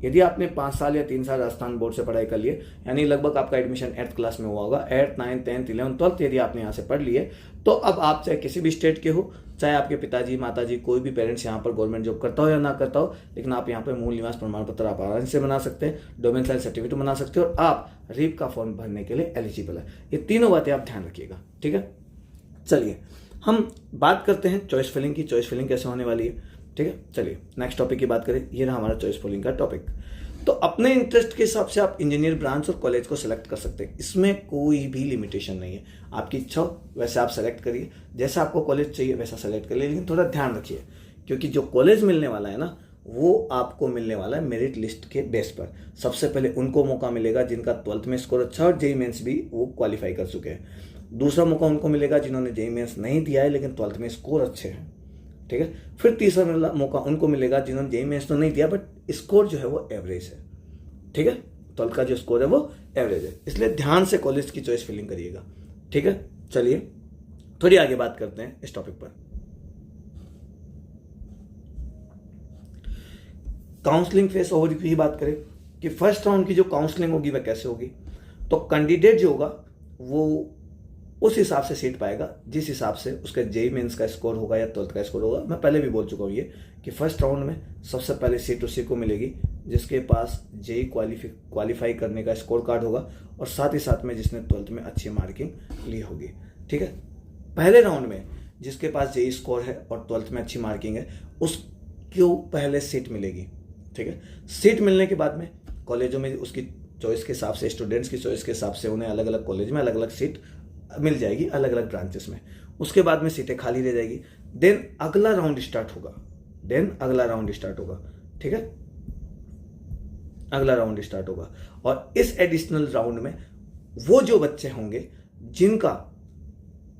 A: यदि आपने 5 साल या 3 साल राजस्थान बोर्ड से पढ़ाई कर लिए, यानी लगभग आपका एडमिशन 8th क्लास में हुआ होगा, 8th, 9th, 10th, 11th, 12th यदि आपने यहाँ से पढ़ लिए, तो अब आप चाहे किसी भी स्टेट के हो, चाहे आपके पिताजी माताजी कोई भी पेरेंट्स यहाँ पर गवर्नमेंट जॉब करता हो या ना करता हो, लेकिन आप यहाँ पर मूल निवास प्रमाण पत्र आप आराम से बना सकते हैं, डोमिसाइल सर्टिफिकेट बना सकते हो और आप रीप का फॉर्म भरने के लिए एलिजिबल है। ये तीनों बातें आप ध्यान रखिएगा, ठीक है। चलिए हम बात करते हैं चॉइस फिलिंग की। चॉइस फिलिंग कैसे होने वाली है, ठीक है। चलिए नेक्स्ट टॉपिक की बात करें। ये रहा हमारा चॉइस फिलिंग का टॉपिक। तो अपने इंटरेस्ट के हिसाब से आप इंजीनियर ब्रांच और कॉलेज को सिलेक्ट कर सकते हैं, इसमें कोई भी लिमिटेशन नहीं है। आपकी इच्छा हो वैसे आप सेलेक्ट करिए, जैसा आपको कॉलेज चाहिए वैसा सेलेक्ट करिए, लेकिन थोड़ा ध्यान रखिए क्योंकि जो कॉलेज मिलने वाला है ना, वो आपको मिलने वाला है मेरिट लिस्ट के बेस पर। सबसे पहले उनको मौका मिलेगा जिनका 12th में स्कोर अच्छा और जेईई मेंस भी वो क्वालिफाई कर चुके हैं। दूसरा मौका उनको मिलेगा जिन्होंने जेईई मेंस नहीं दिया है लेकिन 12th में स्कोर अच्छे हैं, ठीक है। फिर तीसरा मौका उनको मिलेगा जिन्होंने जेईई मेंस तो नहीं दिया बट स्कोर जो है वो एवरेज है, ठीक है। 12th का जो स्कोर है वो एवरेज है, इसलिए ध्यान से कॉलेज की चॉइस फिलिंग करिएगा, ठीक है। चलिए थोड़ी आगे बात करते हैं इस टॉपिक पर। काउंसलिंग फेस ओवरव्यू की बात करें कि फर्स्ट राउंड की जो काउंसलिंग होगी वह कैसे होगी, तो कैंडिडेट जो होगा वो उस हिसाब से सीट पाएगा जिस हिसाब से उसका जेईई मेंस का स्कोर होगा या 12th का स्कोर होगा। मैं पहले भी बोल चुका हूँ ये कि फर्स्ट राउंड में सबसे पहले सीट उसी को मिलेगी जिसके पास जेईई क्वालिफाई करने का स्कोर कार्ड होगा और साथ ही साथ में जिसने 12th में अच्छी मार्किंग ली होगी, ठीक है। पहले राउंड में जिसके पास जेईई स्कोर है और 12th में अच्छी मार्किंग है उसको पहले सीट मिलेगी, ठीक है। सीट मिलने के बाद में कॉलेजों में उसकी चॉइस के हिसाब से, स्टूडेंट्स की चॉइस के हिसाब से उन्हें अलग अलग कॉलेज में अलग अलग सीट मिल जाएगी, अलग अलग ब्रांचेस में। उसके बाद में सीटें खाली रह जाएगी। देन अगला राउंड स्टार्ट होगा, ठीक है। अगला राउंड स्टार्ट होगा और इस एडिशनल राउंड में वो जो बच्चे होंगे जिनका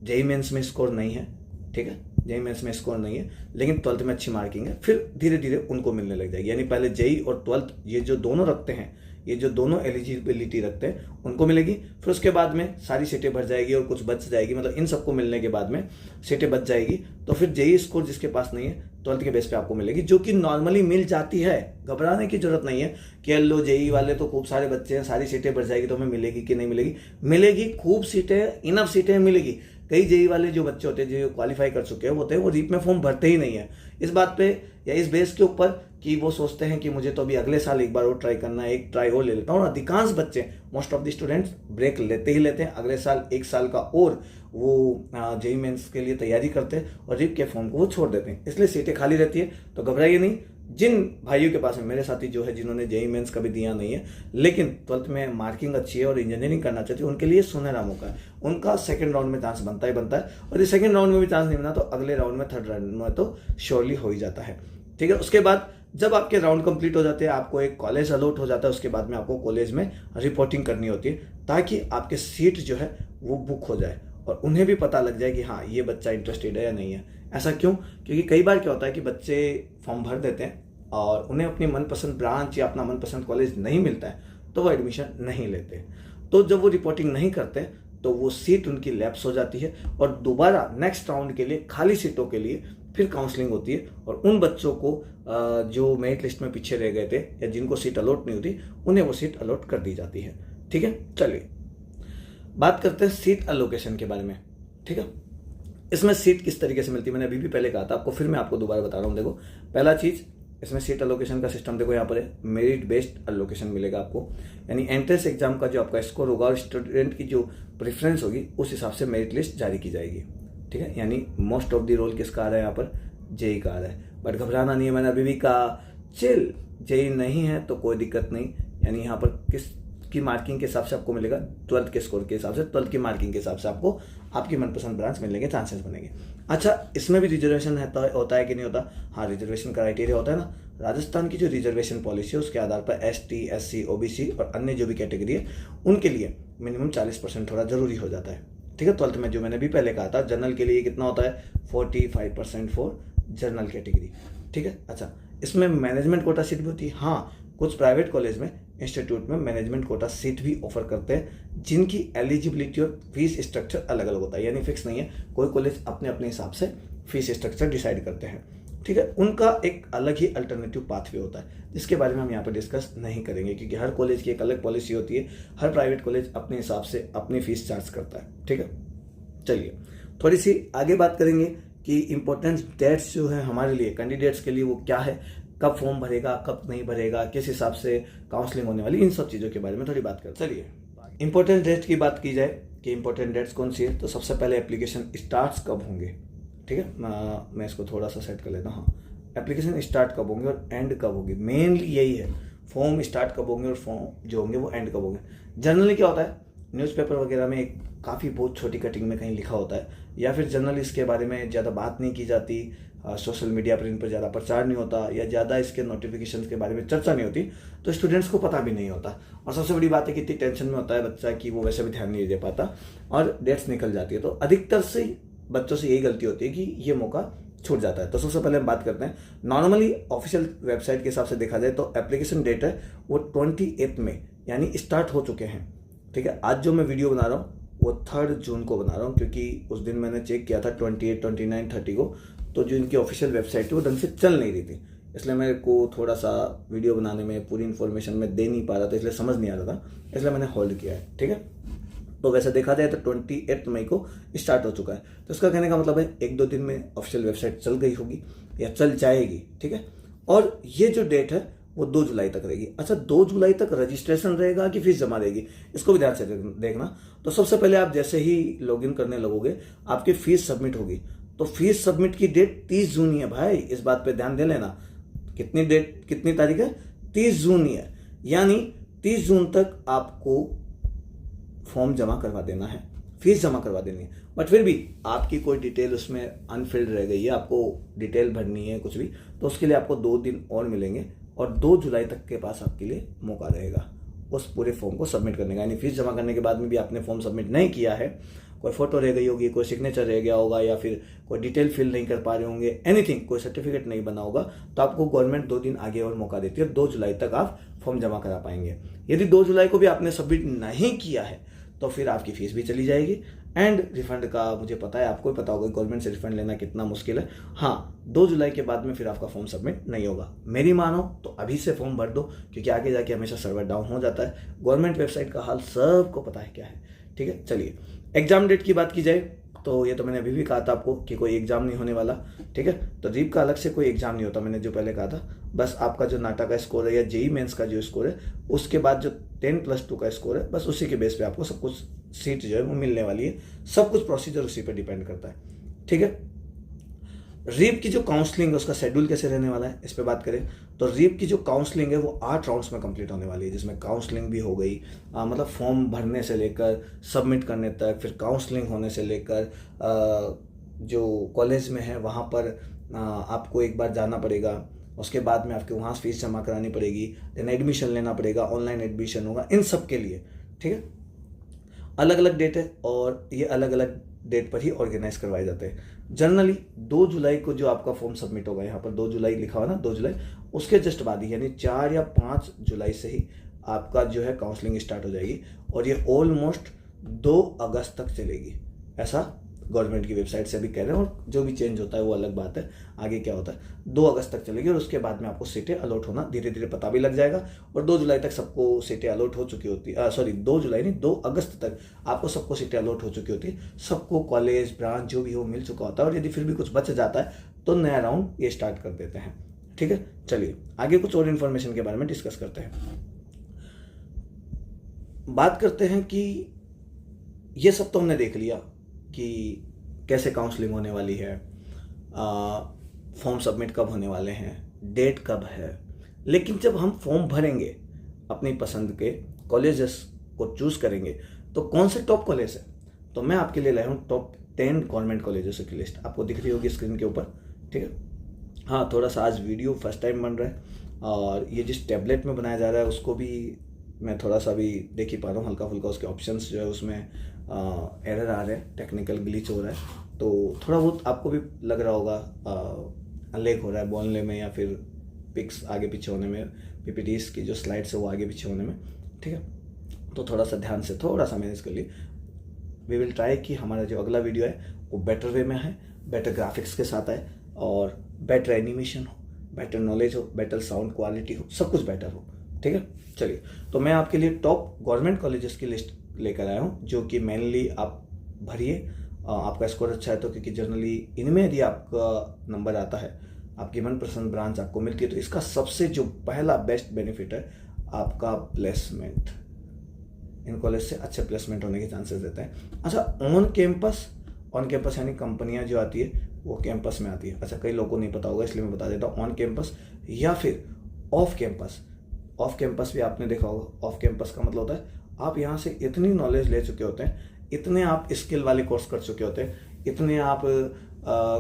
A: जेईई मेंस में स्कोर नहीं है, ठीक है, जेईई मेंस में स्कोर नहीं है लेकिन 12th में अच्छी मार्किंग है, फिर धीरे धीरे उनको मिलने लग जाएगी। यानी पहले जेईई और 12th ये जो दोनों रखते हैं, ये जो दोनों एलिजिबिलिटी रखते हैं उनको मिलेगी। फिर उसके बाद में सारी सीटें भर जाएगी और कुछ बच जाएगी, मतलब इन सबको मिलने के बाद में सीटें बच जाएगी। तो फिर जेईई स्कोर जिसके पास नहीं है 12th के बेस पे आपको मिलेगी, जो कि नॉर्मली मिल जाती है। घबराने की जरूरत नहीं है कि लो जेईई वाले तो खूब सारे बच्चे हैं, सारी सीटें भर जाएगी तो हमें मिलेगी कि नहीं मिलेगी। मिलेगी, खूब सीटें, इनफ सीटें मिलेगी। कई जेईई वाले जो बच्चे होते हैं जो क्वालिफाई कर चुके हैं होते हैं, वो रीप में फॉर्म भरते ही नहीं है इस बात पे या इस बेस के ऊपर कि वो सोचते हैं कि मुझे तो अभी अगले साल एक बार और ट्राई करना है, एक ट्राई और ले लेता हूँ। और अधिकांश बच्चे, most of the students break लेते ही लेते हैं, अगले साल एक साल का और वो जेईई मेंस के लिए तैयारी करते हैं और रीप के फॉर्म को वो छोड़ देते हैं, इसलिए सीटें खाली रहती है। तो घबराइए नहीं। जिन भाइयों के पास में, मेरे साथी जो है जिन्होंने जेईई मेंस कभी दिया नहीं है लेकिन 12th में मार्किंग अच्छी है और इंजीनियरिंग करना चाहते हैं, उनके लिए सुनहरा मौका है। उनका सेकंड राउंड में चांस बनता है और ये सेकंड राउंड में भी चांस नहीं बना तो अगले राउंड में, थर्ड राउंड में तो श्योरली हो ही जाता है, ठीक है। उसके बाद जब आपके राउंड कंप्लीट हो जाते हैं, आपको एक कॉलेज अलॉट हो जाता है, उसके बाद में आपको कॉलेज में रिपोर्टिंग करनी होती है ताकि आपके सीट जो है वो बुक हो जाए और उन्हें भी पता लग जाए कि हाँ ये बच्चा इंटरेस्टेड है या नहीं है। ऐसा क्यों? क्योंकि कई बार क्या होता है कि बच्चे फॉर्म भर देते हैं और उन्हें अपनी मनपसंद ब्रांच या अपना मनपसंद कॉलेज नहीं मिलता है तो वो एडमिशन नहीं लेते। तो जब वो रिपोर्टिंग नहीं करते तो वो सीट उनकी लैप्स हो जाती है और दोबारा नेक्स्ट राउंड के लिए खाली सीटों के लिए फिर काउंसलिंग होती है और उन बच्चों को जो मेरिट लिस्ट में पीछे रह गए थे या जिनको सीट अलॉट नहीं होती उन्हें वो सीट अलॉट कर दी जाती है, ठीक है। चलिए बात करते हैं सीट अलोकेशन के बारे में, ठीक है। इसमें सीट किस तरीके से मिलती है मैंने अभी भी पहले कहा था आपको, फिर मैं आपको दोबारा बता रहा हूँ। देखो पहला चीज़, इसमें सीट अलोकेशन का सिस्टम देखो यहाँ पर है, मेरिट बेस्ड अलोकेशन मिलेगा आपको। यानी एंट्रेंस एग्जाम का जो आपका स्कोर होगा और स्टूडेंट की जो प्रेफरेंस होगी उस हिसाब से मेरिट लिस्ट जारी की जाएगी, ठीक है। यानी मोस्ट ऑफ द रोल किसका आ रहा है यहाँ पर? जेईई का आ रहा है। बट घबराना नहीं है, मैंने अभी भी कहा चिल, जेईई नहीं है तो कोई दिक्कत नहीं। यानी यहाँ पर की मार्किंग के हिसाब से आपको मिलेगा, 12th के स्कोर के हिसाब से, 12th की मार्किंग के हिसाब से आपको आपकी मनपसंद ब्रांच मिलने के चांसेस बनेंगे। अच्छा, इसमें भी रिजर्वेशन होता है कि नहीं होता? हाँ, रिजर्वेशन क्राइटेरिया होता है ना। राजस्थान की जो रिजर्वेशन पॉलिसी है उसके आधार पर ST, SC, OBC और अन्य जो भी कैटेगरी है उनके लिए मिनिमम 40% थोड़ा जरूरी हो जाता है। ठीक है, 12th में जो मैंने भी पहले कहा था, जनरल के लिए कितना होता है? 45% फॉर जनरल कैटेगरी। ठीक है। अच्छा, इसमें मैनेजमेंट कोटा सीट भी होती है। हाँ, कुछ प्राइवेट कॉलेज में, इंस्टीट्यूट में मैनेजमेंट कोटा सीट भी ऑफर करते हैं जिनकी एलिजिबिलिटी और फीस स्ट्रक्चर अलग अलग होता है, यानी फिक्स नहीं है। कोई कॉलेज अपने अपने हिसाब से फीस स्ट्रक्चर डिसाइड करते हैं। ठीक है, उनका एक अलग ही अल्टरनेटिव पाथवे होता है जिसके बारे में हम यहाँ पर डिस्कस नहीं करेंगे क्योंकि हर कॉलेज की एक अलग पॉलिसी होती है। हर प्राइवेट कॉलेज अपने हिसाब से अपनी फीस चार्ज करता है। ठीक है, चलिए थोड़ी सी आगे बात करेंगे कि इंपॉर्टेंट डेट्स जो है हमारे लिए, कैंडिडेट्स के लिए, वो क्या है, कब फॉर्म भरेगा, कब नहीं भरेगा, किस हिसाब से काउंसलिंग होने वाली, इन सब चीज़ों के बारे में थोड़ी बात करते हैं। चलिए इंपॉर्टेंट डेट की बात की जाए कि इंपॉर्टेंट डेट्स कौन सी है, तो सबसे पहले एप्लीकेशन स्टार्ट्स कब होंगे। ठीक है, मैं इसको थोड़ा सा सेट कर लेता हूँ। हाँ, एप्लीकेशन स्टार्ट कब होंगे और एंड कब होगी, मेनली यही है। फॉर्म स्टार्ट कब होंगे और फॉर्म जो होंगे वो एंड कब होंगे। जनरली क्या होता है, न्यूज़पेपर वगैरह में एक काफ़ी बहुत छोटी कटिंग में कहीं लिखा होता है, या फिर जनरली इसके बारे में ज़्यादा बात नहीं की जाती, सोशल मीडिया पर इन पर ज़्यादा प्रचार नहीं होता, या ज़्यादा इसके नोटिफिकेशन के बारे में चर्चा नहीं होती, तो स्टूडेंट्स को पता भी नहीं होता। और सबसे बड़ी बात है कि इतनी टेंशन में होता है बच्चा कि वो वैसे भी ध्यान नहीं दे पाता और डेट्स निकल जाती है। तो अधिकतर से बच्चों से यही गलती होती है कि ये मौका छूट जाता है। तो सबसे पहले हम बात करते हैं, नॉर्मली ऑफिशियल वेबसाइट के हिसाब से देखा जाए तो एप्लीकेशन डेट है वो 28 में यानी स्टार्ट हो चुके हैं। ठीक है, आज जो मैं वीडियो बना रहा हूँ वो 3 जून को बना रहा हूँ क्योंकि उस दिन मैंने चेक किया था 28, 29, 30 को, तो जो इनकी ऑफिशियल वेबसाइट है वो ढंग से चल नहीं रही थी, इसलिए मेरे को थोड़ा सा वीडियो बनाने में पूरी इन्फॉर्मेशन में दे नहीं पा रहा था, इसलिए समझ नहीं आ रहा था, इसलिए मैंने होल्ड किया है। ठीक है, तो वैसे देखा जाए तो 28 मई को स्टार्ट हो चुका है। तो इसका कहने का मतलब है 1-2 दिन में ऑफिशियल वेबसाइट चल गई होगी या चल जाएगी। ठीक है, और ये जो डेट है वो 2 जुलाई तक रहेगी। अच्छा, 2 जुलाई तक रजिस्ट्रेशन रहेगा कि फीस जमा रहेगी, इसको भी ध्यान से देखना। तो सबसे पहले आप जैसे ही लॉगिन करने लगोगे आपकी फीस सबमिट होगी, तो फीस सबमिट की डेट 30 जून ही है भाई, इस बात पे ध्यान दे लेना। कितनी तारीख है? 30 जून ही है, यानी 30 जून तक आपको फॉर्म जमा करवा देना है, फीस जमा करवा देनी है। बट फिर भी आपकी कोई डिटेल उसमें अनफिल्ड रह गई है, आपको डिटेल भरनी है कुछ भी, तो उसके लिए आपको 2 दिन और मिलेंगे और 2 जुलाई तक के पास आपके लिए मौका रहेगा उस पूरे फॉर्म को सबमिट करने का। यानी फीस जमा करने के बाद में भी आपने फॉर्म सबमिट नहीं किया है, कोई फोटो रह गई होगी, कोई सिग्नेचर रह गया होगा, या फिर कोई डिटेल फिल नहीं कर पा रहे होंगे, एनीथिंग, कोई सर्टिफिकेट नहीं बना होगा, तो आपको गवर्नमेंट 2 दिन आगे और मौका देती है। 2 जुलाई तक आप फॉर्म जमा करा पाएंगे। यदि 2 जुलाई को भी आपने सबमिट नहीं किया है तो फिर आपकी फीस भी चली जाएगी। एंड रिफंड का मुझे पता है, आपको भी पता होगा गवर्नमेंट से रिफंड लेना कितना मुश्किल है। हाँ, 2 जुलाई के बाद में फिर आपका फॉर्म सबमिट नहीं होगा। मेरी मानो तो अभी से फॉर्म भर दो, क्योंकि आगे जाके हमेशा सर्वर डाउन हो जाता है। गवर्नमेंट वेबसाइट का हाल सबको पता है क्या है। ठीक है, चलिए एग्जाम डेट की बात की जाए तो ये तो मैंने अभी भी कहा था आपको कि कोई एग्जाम नहीं होने वाला। ठीक है, तो रीप का अलग से कोई एग्जाम नहीं होता, मैंने जो पहले कहा था। बस आपका जो नाटा का स्कोर है या जेई मेंस का जो स्कोर है, उसके बाद जो 10+2 का स्कोर है, बस उसी के बेस पे आपको सब कुछ सीट जो है वो मिलने वाली है। सब कुछ प्रोसीजर उसी पे डिपेंड करता है। ठीक है, रीप की जो काउंसलिंग है उसका शेड्यूल कैसे रहने वाला है, इस पे बात करें तो रीप की जो काउंसलिंग है वो 8 राउंड्स में कंप्लीट होने वाली है, जिसमें काउंसलिंग भी हो गई, मतलब फॉर्म भरने से लेकर सबमिट करने तक, फिर काउंसलिंग होने से लेकर जो कॉलेज में है वहाँ पर आपको एक बार जाना पड़ेगा, उसके बाद में आपके वहाँ फीस जमा करानी पड़ेगी, देन एडमिशन लेना पड़ेगा, ऑनलाइन एडमिशन होगा, इन सब के लिए। ठीक है, अलग अलग डेट है और ये अलग अलग डेट पर ही ऑर्गेनाइज करवाए जाते हैं। जनरली 2 जुलाई को जो आपका फॉर्म सबमिट होगा, यहाँ पर 2 जुलाई लिखा हुआ ना, 2 जुलाई, उसके जस्ट बाद ही यानी 4 या 5 जुलाई से ही आपका जो है काउंसलिंग स्टार्ट हो जाएगी और ये ऑलमोस्ट 2 अगस्त तक चलेगी, ऐसा गवर्नमेंट की वेबसाइट से भी कह रहे हैं। और जो भी चेंज होता है वो अलग बात है, आगे क्या होता है। 2 अगस्त तक चलेगी और उसके बाद में आपको सीटें अलॉट होना धीरे धीरे पता भी लग जाएगा और 2 जुलाई तक सबको सीटें अलॉट हो चुकी होती है। 2 जुलाई नहीं, 2 अगस्त तक आपको सबको सीटें अलॉट हो चुकी होती है। सबको कॉलेज ब्रांच जो भी हो मिल चुका होता है और यदि फिर भी कुछ बच जाता है तो नया राउंड ये स्टार्ट कर देते हैं। ठीक है, चलिए आगे कुछ और इन्फॉर्मेशन के बारे में डिस्कस करते हैं। बात करते हैं कि ये सब तो हमने देख लिया कि कैसे काउंसलिंग होने वाली है, फॉर्म सबमिट कब होने वाले हैं, डेट कब है। लेकिन जब हम फॉर्म भरेंगे अपनी पसंद के कॉलेजेस को चूज़ करेंगे तो कौन से टॉप कॉलेज है, तो मैं आपके लिए लाया हूँ टॉप 10 गवर्नमेंट कॉलेजेस की लिस्ट। आपको दिख रही होगी स्क्रीन के ऊपर, ठीक है। हाँ, थोड़ा सा आज वीडियो फर्स्ट टाइम बन रहा है और ये जिस टैबलेट में बनाया जा रहा है उसको भी मैं थोड़ा सा भी देख ही पा रहा हूँ, हल्का फुल्का उसके ऑप्शंस जो है उसमें एरर आ रहे हैं, टेक्निकल ग्लिच हो रहा है, तो थोड़ा बहुत आपको भी लग रहा होगा लेग हो रहा है बोलने में या फिर पिक्स आगे पीछे होने में, पीपीटीज की जो स्लाइड्स है वो आगे पीछे होने में, ठीक है। तो थोड़ा सा ध्यान से थोड़ा सा मैनेज कर लिए। वी विल ट्राई कि हमारा जो अगला वीडियो है वो बेटर वे में है, बेटर ग्राफिक्स के साथ आए और बेटर एनिमेशन हो, बेटर नॉलेज हो, बेटर साउंड क्वालिटी हो, सब कुछ बेटर हो, ठीक है। चलिए, तो मैं आपके लिए टॉप गवर्नमेंट कॉलेजेस की लिस्ट लेकर आया हूँ जो कि मेनली आप भरिए, आपका स्कोर अच्छा है तो, क्योंकि जनरली इनमें यदि आपका नंबर आता है, आपकी मनपसंद ब्रांच आपको मिलती है, तो इसका सबसे जो पहला बेस्ट बेनिफिट है आपका प्लेसमेंट। इन कॉलेज से अच्छे प्लेसमेंट होने के चांसेस रहते हैं। अच्छा, ऑन कैंपस यानी कंपनियां जो आती है वो कैंपस में आती है। अच्छा, कई लोगों को नहीं पता होगा इसलिए मैं बता देता हूँ, ऑन कैंपस या फिर ऑफ कैंपस। ऑफ कैंपस भी आपने देखा होगा, ऑफ कैंपस का मतलब होता है आप यहाँ से इतनी नॉलेज ले चुके होते हैं, इतने आप स्किल वाले कोर्स कर चुके होते हैं, इतने आप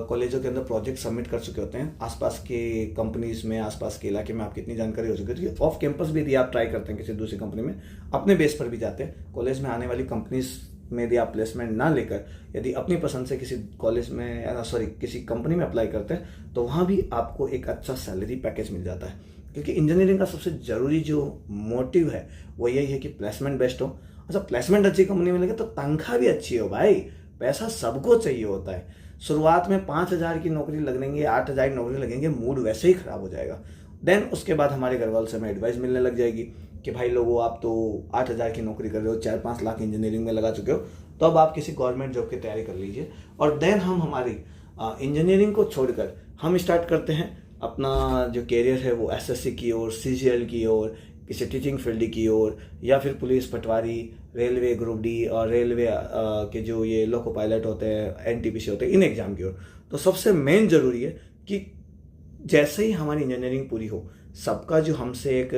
A: कॉलेजों के अंदर प्रोजेक्ट सबमिट कर चुके होते हैं, आसपास के कंपनीज में, आसपास के इलाके में आपकी इतनी जानकारी हो चुकी होती है। ऑफ कैंपस भी यदि आप ट्राई करते हैं किसी दूसरी कंपनी में, अपने बेस पर भी जाते हैं, कॉलेज में आने वाली कंपनीज में यदि आप प्लेसमेंट ना लेकर यदि अपनी पसंद से किसी कॉलेज में किसी कंपनी में अप्लाई करते हैं तो वहाँ भी आपको एक अच्छा सैलरी पैकेज मिल जाता है, क्योंकि इंजीनियरिंग का सबसे ज़रूरी जो मोटिव है वो यही है कि प्लेसमेंट बेस्ट हो। अच्छा, प्लेसमेंट अच्छी कंपनी में लगे तो तनख्वाह भी अच्छी हो भाई, पैसा सबको चाहिए होता है। शुरुआत में 5,000 की नौकरी लगेंगे, 8,000 की नौकरी लगेंगे, मूड वैसे ही खराब हो जाएगा। देन उसके बाद हमारे घर वालों से हमें एडवाइस मिलने लग जाएगी कि भाई लोगों, आप तो 8,000 की नौकरी कर रहे हो, 4-5 लाख इंजीनियरिंग में लगा चुके हो, तो अब आप किसी गवर्नमेंट जॉब की तैयारी कर लीजिए। और देन हम हमारी इंजीनियरिंग को छोड़कर हम स्टार्ट करते हैं अपना जो कैरियर है वो एसएससी की ओर, सीजीएल की ओर, किसी टीचिंग फील्ड की ओर, या फिर पुलिस, पटवारी, रेलवे ग्रुप डी और रेलवे के जो ये लोको पायलट होते हैं, एनटीपीसी होते हैं, इन एग्जाम की ओर। तो सबसे मेन जरूरी है कि जैसे ही हमारी इंजीनियरिंग पूरी हो, सबका जो हमसे एक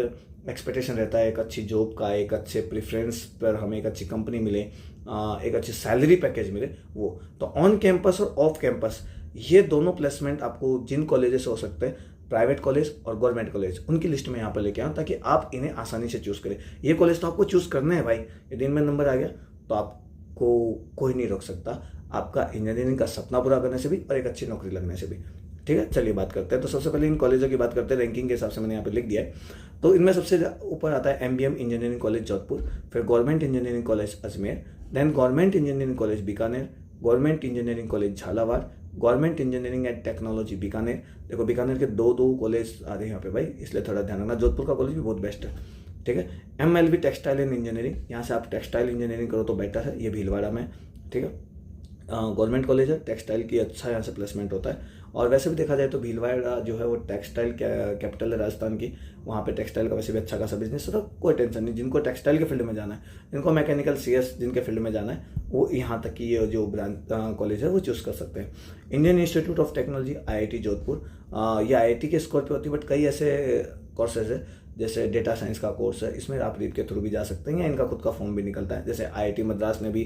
A: एक्सपेक्टेशन रहता है एक अच्छी जॉब का, एक अच्छे प्रेफरेंस पर हमें एक अच्छी कंपनी मिले, एक अच्छी सैलरी पैकेज मिले, वो तो ऑन कैंपस और ऑफ कैंपस ये दोनों प्लेसमेंट आपको जिन कॉलेजेस से हो सकते हैं, प्राइवेट कॉलेज और गवर्नमेंट कॉलेज, उनकी लिस्ट में यहाँ पर लेके आऊँ ताकि आप इन्हें आसानी से चूज़ करें। ये कॉलेज तो आपको चूज़ करना है भाई, यदि इनमें नंबर आ गया तो आपको कोई नहीं रोक सकता आपका इंजीनियरिंग का सपना पूरा करने से भी और एक अच्छी नौकरी लगने से भी, ठीक है। चलिए बात करते हैं। तो सबसे पहले इन कॉलेजों की बात करते हैं, रैंकिंग के हिसाब से मैंने यहाँ पे लिख दिया है। तो इनमें सबसे ऊपर आता है एमबीएम इंजीनियरिंग कॉलेज जोधपुर, फिर government engineering college Ajmer, then government engineering college Bikaner, government engineering college Jhalawar, government engineering and technology Bikaner. देखो बीकानेर के दो कॉलेज आ रहे हैं यहाँ पे भाई, इसलिए थोड़ा ध्यान रखना। जोधपुर का कॉलेज भी बहुत बेस्ट है, ठीक है। एमएलबी टेक्सटाइल एंड इंजीनियरिंग, यहाँ से आप टेक्सटाइल इंजीनियरिंग करो तो बेटर है, ये भीलवाड़ा में, ठीक है। गवर्नमेंट कॉलेज है, टेक्सटाइल की अच्छा यहाँ से प्लेसमेंट होता है। और वैसे भी देखा जाए तो भीलवाड़ा जो है वो टेक्सटाइल कैपिटल है राजस्थान की, वहाँ पे टेक्सटाइल का वैसे भी अच्छा खासा बिजनेस है, तो कोई टेंशन नहीं। जिनको टेक्सटाइल के फील्ड में जाना है, जिनको मैकेनिकल सीएस जिनके फील्ड में जाना है, वो यहाँ तक की ये जो ब्रांच कॉलेज है वो चूज़ कर सकते हैं। Indian institute of technology IIT Jodhpur, ये IIT के स्कोर पे होती है, बट कई ऐसे कोर्सेज है जैसे डेटा साइंस का कोर्स है, इसमें आप रीट के थ्रू भी जा सकते हैं या इनका खुद का फॉर्म भी निकलता है, जैसे IIT मद्रास ने भी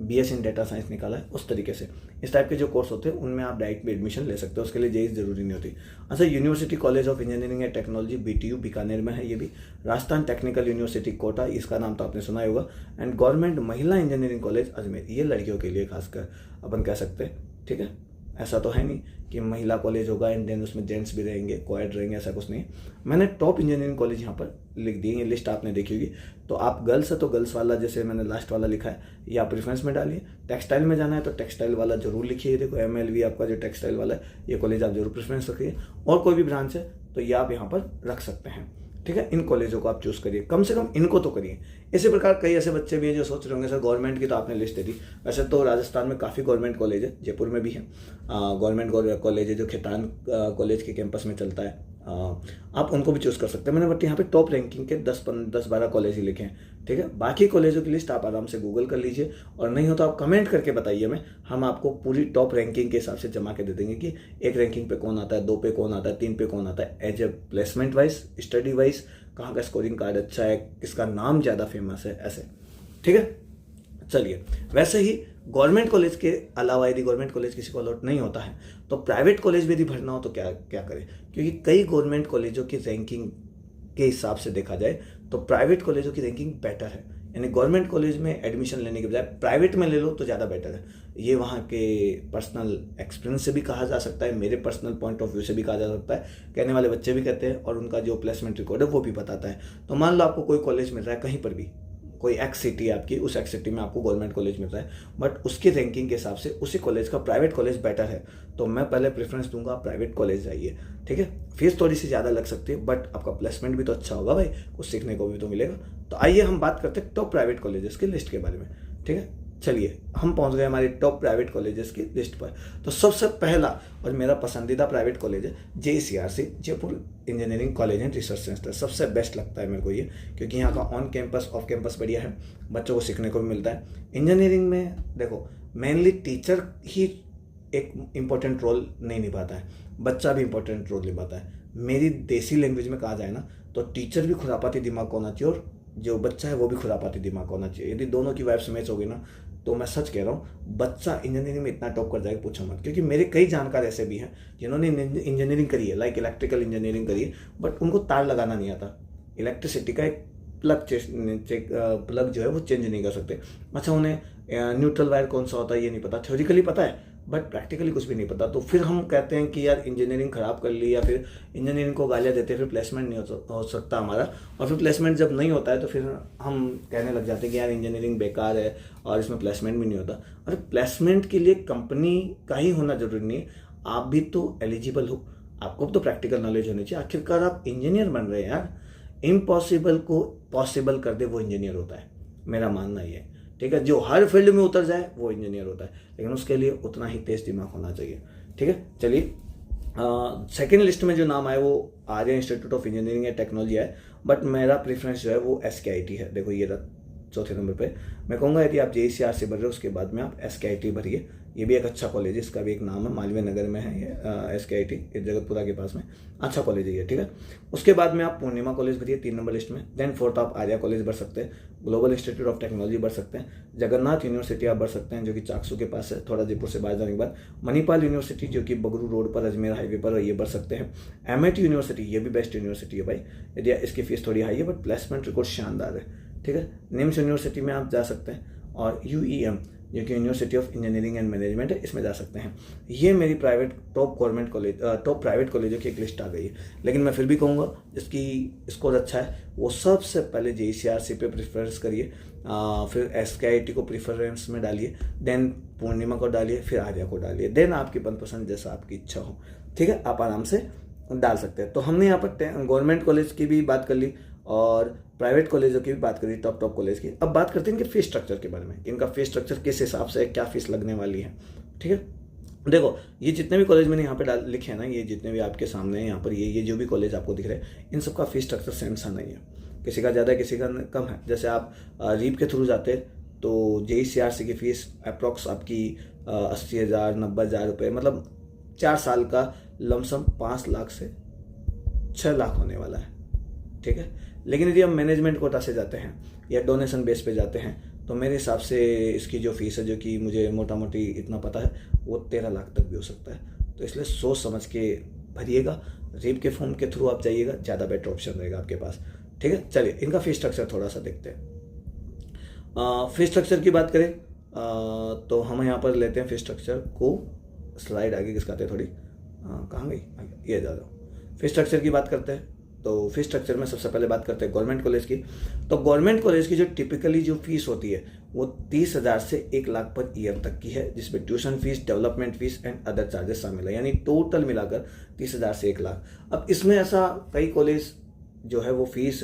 A: BS इन डेटा साइंस निकाला है, उस तरीके से इस टाइप के जो कोर्स होते हैं उनमें आप डायरेक्ट भी एडमिशन ले सकते हो, उसके लिए JEE जरूरी नहीं होती। अच्छा, university college of engineering and technology BTU Bikaner में है, ये भी राजस्थान टेक्निकल यूनिवर्सिटी कोटा, इसका नाम तो आपने सुना ही होगा। एंड गवर्नमेंट महिला इंजीनियरिंग कॉलेज अजमेर, ये लड़कियों के लिए खासकर अपन कह सकते हैं, ठीक है। ऐसा तो है नहीं कि महिला कॉलेज होगा एंड देन उसमें जेंट्स भी रहेंगे, कोएड रहेंगे, ऐसा कुछ नहीं। मैंने टॉप इंजीनियरिंग कॉलेज यहाँ पर लिख दिए, ये लिस्ट आपने देखी होगी। तो आप गर्ल्स है तो गर्ल्स वाला जैसे मैंने लास्ट वाला लिखा है ये आप प्रेफरेंस में डालिए। टेक्सटाइल में जाना है तो टेक्सटाइल वाला जरूर लिखिए, देखो MLV आपका जो टेक्सटाइल वाला है ये कॉलेज आप जरूर प्रेफरेंस रखिए। और कोई भी ब्रांच है तो ये आप यहाँ पर रख सकते हैं, ठीक है। इन कॉलेजों को आप चूज करिए, कम से कम इनको तो करिए। इसी प्रकार कई ऐसे बच्चे भी हैं जो सोच रहे होंगे सर गवर्नमेंट की तो आपने लिस्ट दे दी, वैसे तो राजस्थान में काफ़ी गवर्नमेंट कॉलेज है, जयपुर में भी है गवर्नमेंट कॉलेज है जो खेतान कॉलेज के कैंपस में चलता है, आप उनको भी चूज़ कर सकते हैं। मैंने बट यहाँ पे टॉप रैंकिंग के 10-12 कॉलेज ही लिखे हैं, ठीक है। बाकी कॉलेजों की लिस्ट आप आराम से गूगल कर लीजिए, और नहीं हो तो आप कमेंट करके बताइए, हम आपको पूरी टॉप रैंकिंग के हिसाब से जमा के दे देंगे कि 1 रैंकिंग पे कौन आता है, 2 पे कौन आता है, 3 पे कौन आता है, as a placement wise, study wise, कहाँ का स्कोरिंग कार्ड अच्छा है, किसका नाम ज़्यादा फेमस है, ऐसे, ठीक है। चलिए, वैसे ही गवर्नमेंट कॉलेज के अलावा यदि गवर्नमेंट कॉलेज किसी को अलॉट नहीं होता है तो प्राइवेट कॉलेज भी यदि भरना हो तो क्या क्या करें, क्योंकि कई गवर्नमेंट कॉलेजों की रैंकिंग के हिसाब से देखा जाए तो प्राइवेट कॉलेजों की रैंकिंग बेटर है। यानी गवर्नमेंट कॉलेज में एडमिशन लेने के बजाय प्राइवेट में ले लो तो ज़्यादा बेटर है। ये वहाँ के पर्सनल एक्सपीरियंस से भी कहा जा सकता है, मेरे पर्सनल पॉइंट ऑफ व्यू से भी कहा जा सकता है, कहने वाले बच्चे भी कहते हैं, और उनका जो प्लेसमेंट रिकॉर्ड है वो भी बताता है। तो मान लो आपको कोई कॉलेज मिल रहा है कहीं पर भी, कोई एक्स सिटी है आपकी, उस एक्स सिटी में आपको गवर्नमेंट कॉलेज मिल रहा है, बट उसकी रैंकिंग के हिसाब से उसी कॉलेज का प्राइवेट कॉलेज बेटर है, तो मैं पहले प्रेफरेंस दूंगा प्राइवेट कॉलेज जाइए, ठीक है। फीस थोड़ी सी ज़्यादा लग सकती है बट आपका प्लेसमेंट भी तो अच्छा होगा भाई, कुछ सीखने को भी तो मिलेगा। तो आइए हम बात करते हैं टॉप प्राइवेट कॉलेजेस की लिस्ट के बारे में, ठीक है। चलिए, हम पहुंच गए हमारी टॉप प्राइवेट कॉलेजेस की लिस्ट पर। तो सबसे पहला और मेरा पसंदीदा प्राइवेट कॉलेज है JECRC, Jaipur engineering college and research centre. सबसे बेस्ट लगता है मेरे को ये, क्योंकि यहाँ का ऑन कैंपस ऑफ कैंपस बढ़िया है, बच्चों को सीखने को भी मिलता है। इंजीनियरिंग में देखो मेनली टीचर ही एक इम्पोर्टेंट रोल नहीं निभाता है, बच्चा भी इम्पोर्टेंट रोल निभाता है। मेरी देसी लैंग्वेज में कहा जाए ना तो टीचर भी खुरापाती दिमाग होना चाहिए और जो बच्चा है वो भी खुरापाती दिमाग होना चाहिए। यदि दोनों की वाइब्स मैच होगी ना तो मैं सच कह रहा हूँ बच्चा इंजीनियरिंग में इतना टॉप कर जाएगा पूछो मत। क्योंकि मेरे कई जानकार ऐसे भी हैं जिन्होंने इंजीनियरिंग करी है, लाइक इलेक्ट्रिकल इंजीनियरिंग करी है, बट उनको तार लगाना नहीं आता। इलेक्ट्रिसिटी का एक प्लग जो है वो चेंज नहीं कर सकते। अच्छा, उन्हें न्यूट्रल वायर कौन सा होता है ये नहीं पता, थ्योरिकली पता है बट प्रैक्टिकली कुछ भी नहीं पता। तो फिर हम कहते हैं कि यार इंजीनियरिंग खराब कर ली, या फिर इंजीनियरिंग को गालियाँ देते हैं, फिर प्लेसमेंट नहीं हो सकता हमारा। और फिर प्लेसमेंट जब नहीं होता है तो फिर हम कहने लग जाते हैं कि यार इंजीनियरिंग बेकार है और इसमें प्लेसमेंट भी नहीं होता। और प्लेसमेंट के लिए कंपनी का ही होना जरूरी नहीं है, आप भी तो एलिजिबल हो, आपको तो प्रैक्टिकल नॉलेज होनी चाहिए। आखिरकार आप इंजीनियर बन रहे हैं यार, इम्पॉसिबल को पॉसिबल कर दे वो इंजीनियर होता है, मेरा मानना ये है, ठीक है। जो हर फील्ड में उतर जाए वो इंजीनियर होता है, लेकिन उसके लिए उतना ही तेज दिमाग होना चाहिए, ठीक है। चलिए, सेकंड लिस्ट में जो नाम आया वो Arya institute of engineering and technology है, बट मेरा प्रेफरेंस जो है वो SKIT है। देखो ये रहा चौथे नंबर पे। मैं कहूँगा यदि आप JECRC भर रहे हो उसके बाद में आप SKIT भरिए, ये भी एक अच्छा कॉलेज है, इसका भी एक नाम है, मालवीय नगर में है ये SKIT, जगतपुरा के पास में, अच्छा कॉलेज है ये, ठीक है। उसके बाद में आप पूर्णिमा कॉलेज भरिए 3 नंबर लिस्ट में। देन फोर्थ आप आर्या कॉलेज भर सकते हैं, ग्लोबल इंस्टीट्यूट ऑफ टेक्नोलॉजी भर सकते हैं, जगन्नाथ यूनिवर्सिटी आप भर सकते हैं जो कि चाकसू के पास है, थोड़ा जयपुर से बाहर जाने के बाद, मणिपाल यूनिवर्सिटी जो कि बगरू रोड पर अजमेर हाईवे पर, ये भर सकते हैं। MIT यूनिवर्सिटी, ये भी बेस्ट यूनिवर्सिटी है भाई, यदि इसकी फीस थोड़ी हाई है बट प्लेसमेंट रिकॉर्ड शानदार है, ठीक है। निम्स यूनिवर्सिटी में आप जा सकते हैं, और UEM जो कि university of engineering and management है, इसमें जा सकते हैं। ये मेरी प्राइवेट टॉप प्राइवेट कॉलेजों की एक लिस्ट आ गई है। लेकिन मैं फिर भी कहूँगा जिसकी स्कोर अच्छा है वो सबसे पहले JECRC पे प्रेफरेंस करिए, फिर SKIT को प्रेफरेंस में डालिए, देन पूर्णिमा को डालिए, फिर आर्या को डालिए, देन आपकी मनपसंद जैसा आपकी इच्छा हो, ठीक है, आप आराम से डाल सकते हैं। तो हमने यहाँ पर गवर्नमेंट कॉलेज की भी बात कर ली और प्राइवेट कॉलेजों की भी बात करी, टॉप कॉलेज की। अब बात करते हैं इनके फीस स्ट्रक्चर के बारे में, इनका फीस स्ट्रक्चर किस हिसाब से क्या फीस लगने वाली है, ठीक है। देखो ये जितने भी कॉलेज मैंने यहाँ पे लिखे हैं ना, ये जितने भी आपके सामने हैं यहाँ पर, ये जो भी कॉलेज आपको दिख रहे हैं, इन सबका फीस स्ट्रक्चर सेम सा नहीं है, किसी का ज़्यादा किसी का कम है। जैसे आप रीप के थ्रू जाते तो JECRC की फीस अप्रॉक्स आपकी 80,000 90,000 रुपये, मतलब 4 साल का लमसम 5 लाख से 6 लाख होने वाला है, ठीक है। लेकिन यदि हम मैनेजमेंट कोटा से जाते हैं या डोनेशन बेस पे जाते हैं तो मेरे हिसाब से इसकी जो फीस है, जो कि मुझे मोटा मोटी इतना पता है, वो 13 लाख तक भी हो सकता है। तो इसलिए सोच समझ के भरिएगा, रीप के फॉर्म के थ्रू आप जाइएगा, ज़्यादा बेटर ऑप्शन रहेगा आपके पास, ठीक है। चलिए इनका फीस स्ट्रक्चर थोड़ा सा देखते हैं। फीस स्ट्रक्चर की बात करें तो हम यहाँ पर लेते हैं फीस स्ट्रक्चर को, स्लाइड आगे खिसकाते हैं थोड़ी, कहाँ गई, ये जा रहा। फीस स्ट्रक्चर की बात करते हैं तो फीस स्ट्रक्चर में सबसे पहले बात करते हैं गवर्नमेंट कॉलेज की। तो गवर्नमेंट कॉलेज की जो टिपिकली जो फीस होती है वो 30,000 से 1 लाख पर ईयर तक की है, जिसमें tuition fees, development fees and other charges शामिल है, यानी टोटल मिलाकर 30,000 से 1 लाख। अब इसमें ऐसा कई कॉलेज जो है वो फीस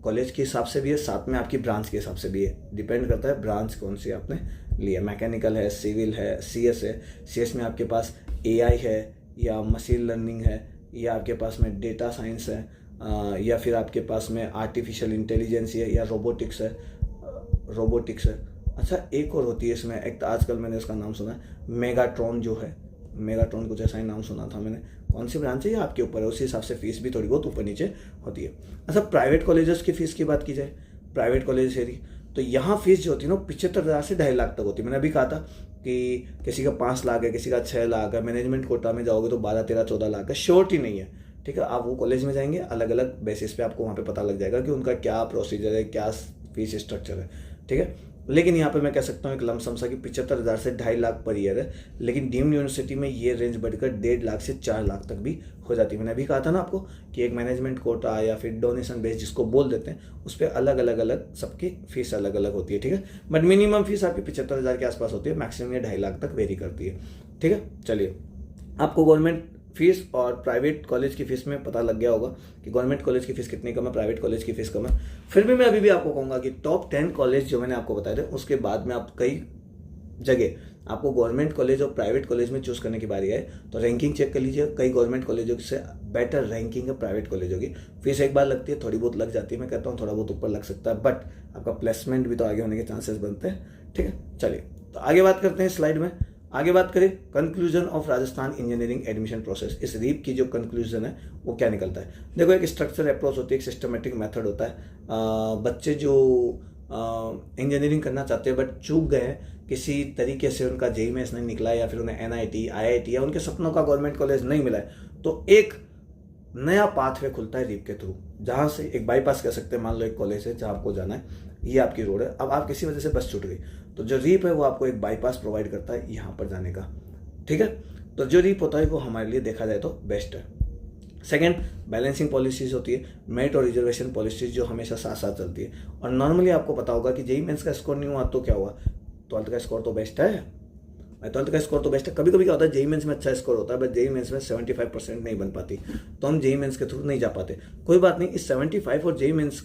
A: कॉलेज के हिसाब से भी है, साथ में आपकी ब्रांच के हिसाब से भी है, डिपेंड करता है ब्रांच कौन सी आपने लिया। मैकेनिकल है, सिविल है, CS है, CS में आपके पास AI है या मशीन लर्निंग है या आपके पास में डेटा साइंस है, या फिर आपके पास में आर्टिफिशियल इंटेलिजेंस है, या रोबोटिक्स है। अच्छा, एक और होती है इसमें, एक तो आजकल मैंने इसका नाम सुना है, मेगाट्रॉन जो है, मेगाट्रॉन कुछ ऐसा ही नाम सुना था मैंने। कौन सी ब्रांच है ये आपके ऊपर है, उसी हिसाब से फीस भी थोड़ी बहुत ऊपर नीचे होती है। अच्छा, प्राइवेट कॉलेजेस की फ़ीस की बात की जाए, प्राइवेट कॉलेज से तो यहाँ फीस जो होती है ना 75,000 से 2.5 लाख तक होती है। मैंने अभी कहा था कि किसी का 5 लाख है, किसी का 6 लाख है, मैनेजमेंट कोटा में जाओगे तो 12, 13, 14 लाख है, श्योरिटी नहीं है। ठीक है, आप वो कॉलेज में जाएंगे, अलग अलग बेसिस पे आपको वहाँ पे पता लग जाएगा कि उनका क्या प्रोसीजर है, क्या फीस स्ट्रक्चर है। ठीक है, लेकिन यहाँ पे मैं कह सकता हूँ एक लमसम सा कि 75,000 से 2.5 लाख पर ईयर है। लेकिन डीम्ड यूनिवर्सिटी में ये रेंज बढ़कर 1.5 लाख से 4 लाख तक भी हो जाती है। मैंने अभी कहा था ना आपको कि एक मैनेजमेंट कोटा या फिर डोनेशन बेस जिसको बोल देते हैं, उस पर अलग अलग सबकी फीस अलग अलग होती है। ठीक है, बट मिनिमम फीस आपकी 75,000 के आसपास होती है, मैक्सिमम ये 2.5 लाख तक वेरी करती है। ठीक है, चलिए, आपको गवर्नमेंट फीस और प्राइवेट कॉलेज की फीस में पता लग गया होगा कि गवर्नमेंट कॉलेज की फीस कितनी कम है, प्राइवेट कॉलेज की फीस कम है। फिर भी मैं अभी भी आपको कहूँगा कि टॉप 10 कॉलेज जो मैंने आपको बताए थे, उसके बाद में आप कई जगह आपको गवर्नमेंट कॉलेज और प्राइवेट कॉलेज में चूज़ करने की बारी आए तो रैंकिंग चेक कर लीजिए। कई गवर्नमेंट कॉलेजों से बेटर रैंकिंग है प्राइवेट कॉलेजों की। फीस एक बार लगती है, थोड़ी बहुत लग जाती है, मैं कहता हूँ थोड़ा बहुत ऊपर लग सकता है, बट आपका प्लेसमेंट भी तो आगे होने के चांसेस बनते हैं। ठीक है, चलिए तो आगे बात करते हैं स्लाइड में। आगे बात करें conclusion of Rajasthan engineering admission process. इस रीप की जो कंक्लूजन है वो क्या निकलता है? देखो, एक स्ट्रक्चर अप्रोच होती है, एक सिस्टमेटिक मेथड होता है। बच्चे जो इंजीनियरिंग करना चाहते हैं बट चूक गए हैं किसी तरीके से, उनका जेईई मेंस नहीं निकला या फिर उन्हें एनआईटी, आईआईटी या उनके सपनों का गवर्नमेंट कॉलेज नहीं मिला है, तो एक नया पाथवे खुलता है रीप के थ्रू, जहाँ से एक बाईपास कह सकते हैं। मान लो एक कॉलेज है जहाँ आपको जाना है, ये आपकी रोड है, अब आप किसी वजह से बस छूट गई, तो जो रीप है वो आपको एक बाईपास प्रोवाइड करता है यहाँ पर जाने का। ठीक है, तो जो रीप होता है वो हमारे लिए देखा जाए तो बेस्ट है। सेकेंड, बैलेंसिंग पॉलिसीज होती है, मेरिट और रिजर्वेशन पॉलिसीज जो हमेशा साथ साथ चलती है। और नॉर्मली आपको पता होगा कि जेईई मेंस का स्कोर नहीं हुआ तो क्या हुआ, 12th का स्कोर तो बेस्ट है। 12th का स्कोर तो बेस्ट है। कभी कभी क्या होता है, जेईई मेंस में अच्छा स्कोर होता है बट जेईई मेंस में 75% नहीं बन पाती, तो हम जेईई मेंस के थ्रू नहीं जा पाते। कोई बात नहीं, इस 75 और जेईई मेंस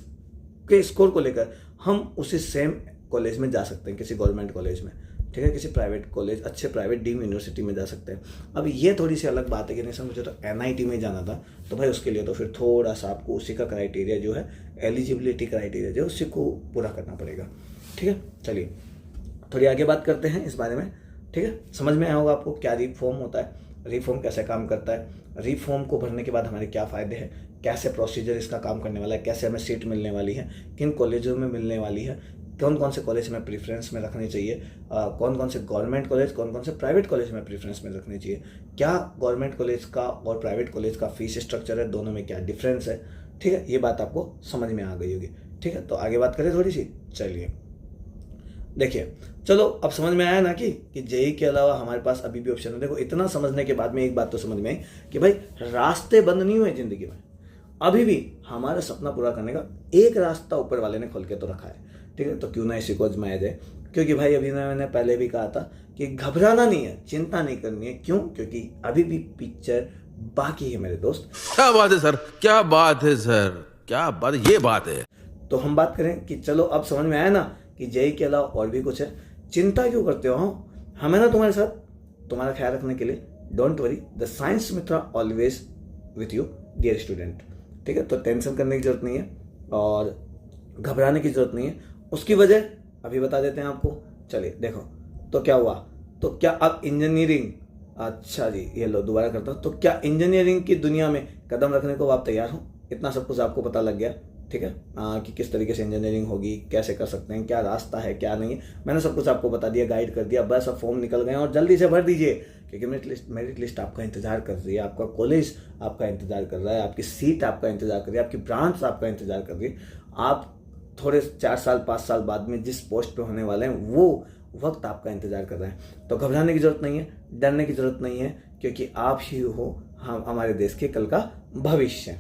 A: के स्कोर को लेकर हम उसी सेम कॉलेज में जा सकते हैं, किसी गवर्नमेंट कॉलेज में। ठीक है, किसी प्राइवेट कॉलेज, अच्छे प्राइवेट डीम्ड यूनिवर्सिटी में जा सकते हैं। अब ये थोड़ी सी अलग बात है कि नहीं सर मुझे तो एनआईटी में जाना था, तो भाई उसके लिए तो फिर थोड़ा सा आपको उसी का क्राइटेरिया जो है, एलिजिबिलिटी क्राइटेरिया जो है, उसी को पूरा करना पड़ेगा। ठीक है, चलिए थोड़ी आगे बात करते हैं इस बारे में। ठीक है, समझ में आया होगा आपको क्या रिफॉर्म होता है, रिफॉर्म कैसे काम करता है, रिफॉर्म को भरने के बाद हमारे क्या फ़ायदे हैं, कैसे प्रोसीजर इसका काम करने वाला है, कैसे हमें सीट मिलने वाली है, किन कॉलेजों में मिलने वाली है, कौन कौन से कॉलेज में प्रेफरेंस में रखनी चाहिए, कौन कौन से गवर्नमेंट कॉलेज, कौन कौन से प्राइवेट कॉलेज में प्रेफरेंस में रखनी चाहिए, क्या गवर्नमेंट कॉलेज का और प्राइवेट कॉलेज का फीस स्ट्रक्चर है, दोनों में क्या डिफरेंस है। ठीक है, ये बात आपको समझ में आ गई होगी। ठीक है, तो आगे बात करें थोड़ी सी। चलिए देखिए, चलो अब समझ में आया ना कि जेईई के अलावा हमारे पास अभी भी ऑप्शन है। देखो, इतना समझने के बाद में एक बात तो समझ में आई कि भाई रास्ते बंद नहीं हुए ज़िंदगी में, अभी भी हमारा सपना पूरा करने का एक रास्ता ऊपर वाले ने खोल के तो रखा है। ठीक है, तो क्यों ना इसी को आजमाया जाए, क्योंकि भाई अभी मैंने पहले भी कहा था कि घबराना नहीं है, चिंता नहीं करनी है। क्यों? क्योंकि अभी भी पिक्चर बाकी है मेरे दोस्त।
E: क्या बात है सर, क्या बात है सर, क्या बात, ये बात है।
A: तो हम बात करें कि चलो अब समझ में आया ना कि जेईई के अलावा और भी कुछ है। चिंता क्यों करते हो? हमें ना तुम्हारे साथ, तुम्हारा ख्याल रखने के लिए। Don't worry, the science Mitra always with you dear student. ठीक है, तो टेंशन करने की जरूरत नहीं है और घबराने की जरूरत नहीं है। उसकी वजह अभी बता देते हैं आपको। चलिए देखो, तो क्या हुआ, तो क्या अब इंजीनियरिंग, अच्छा जी ये लो दोबारा करता हूँ, तो क्या इंजीनियरिंग की दुनिया में कदम रखने को आप तैयार हो? इतना सब कुछ आपको पता लग गया। ठीक है, कि किस तरीके से इंजीनियरिंग होगी, कैसे कर सकते हैं, क्या रास्ता है क्या नहीं है, मैंने सब कुछ आपको बता दिया, गाइड कर दिया। बस अब फॉर्म निकल गए और जल्दी से भर दीजिए, क्योंकि मेरिट लिस्ट आपका इंतजार कर रही है, आपका कॉलेज आपका इंतजार कर रहा है, आपकी सीट आपका इंतजार कर रही है, आपकी ब्रांच आपका इंतजार कर रही है। आप थोड़े 4 साल 5 साल बाद में जिस पोस्ट पे होने वाले हैं वो वक्त आपका इंतजार कर रहे हैं। तो घबराने की जरूरत नहीं है, डरने की जरूरत नहीं है, क्योंकि आप ही हो हम हमारे देश के कल का भविष्य।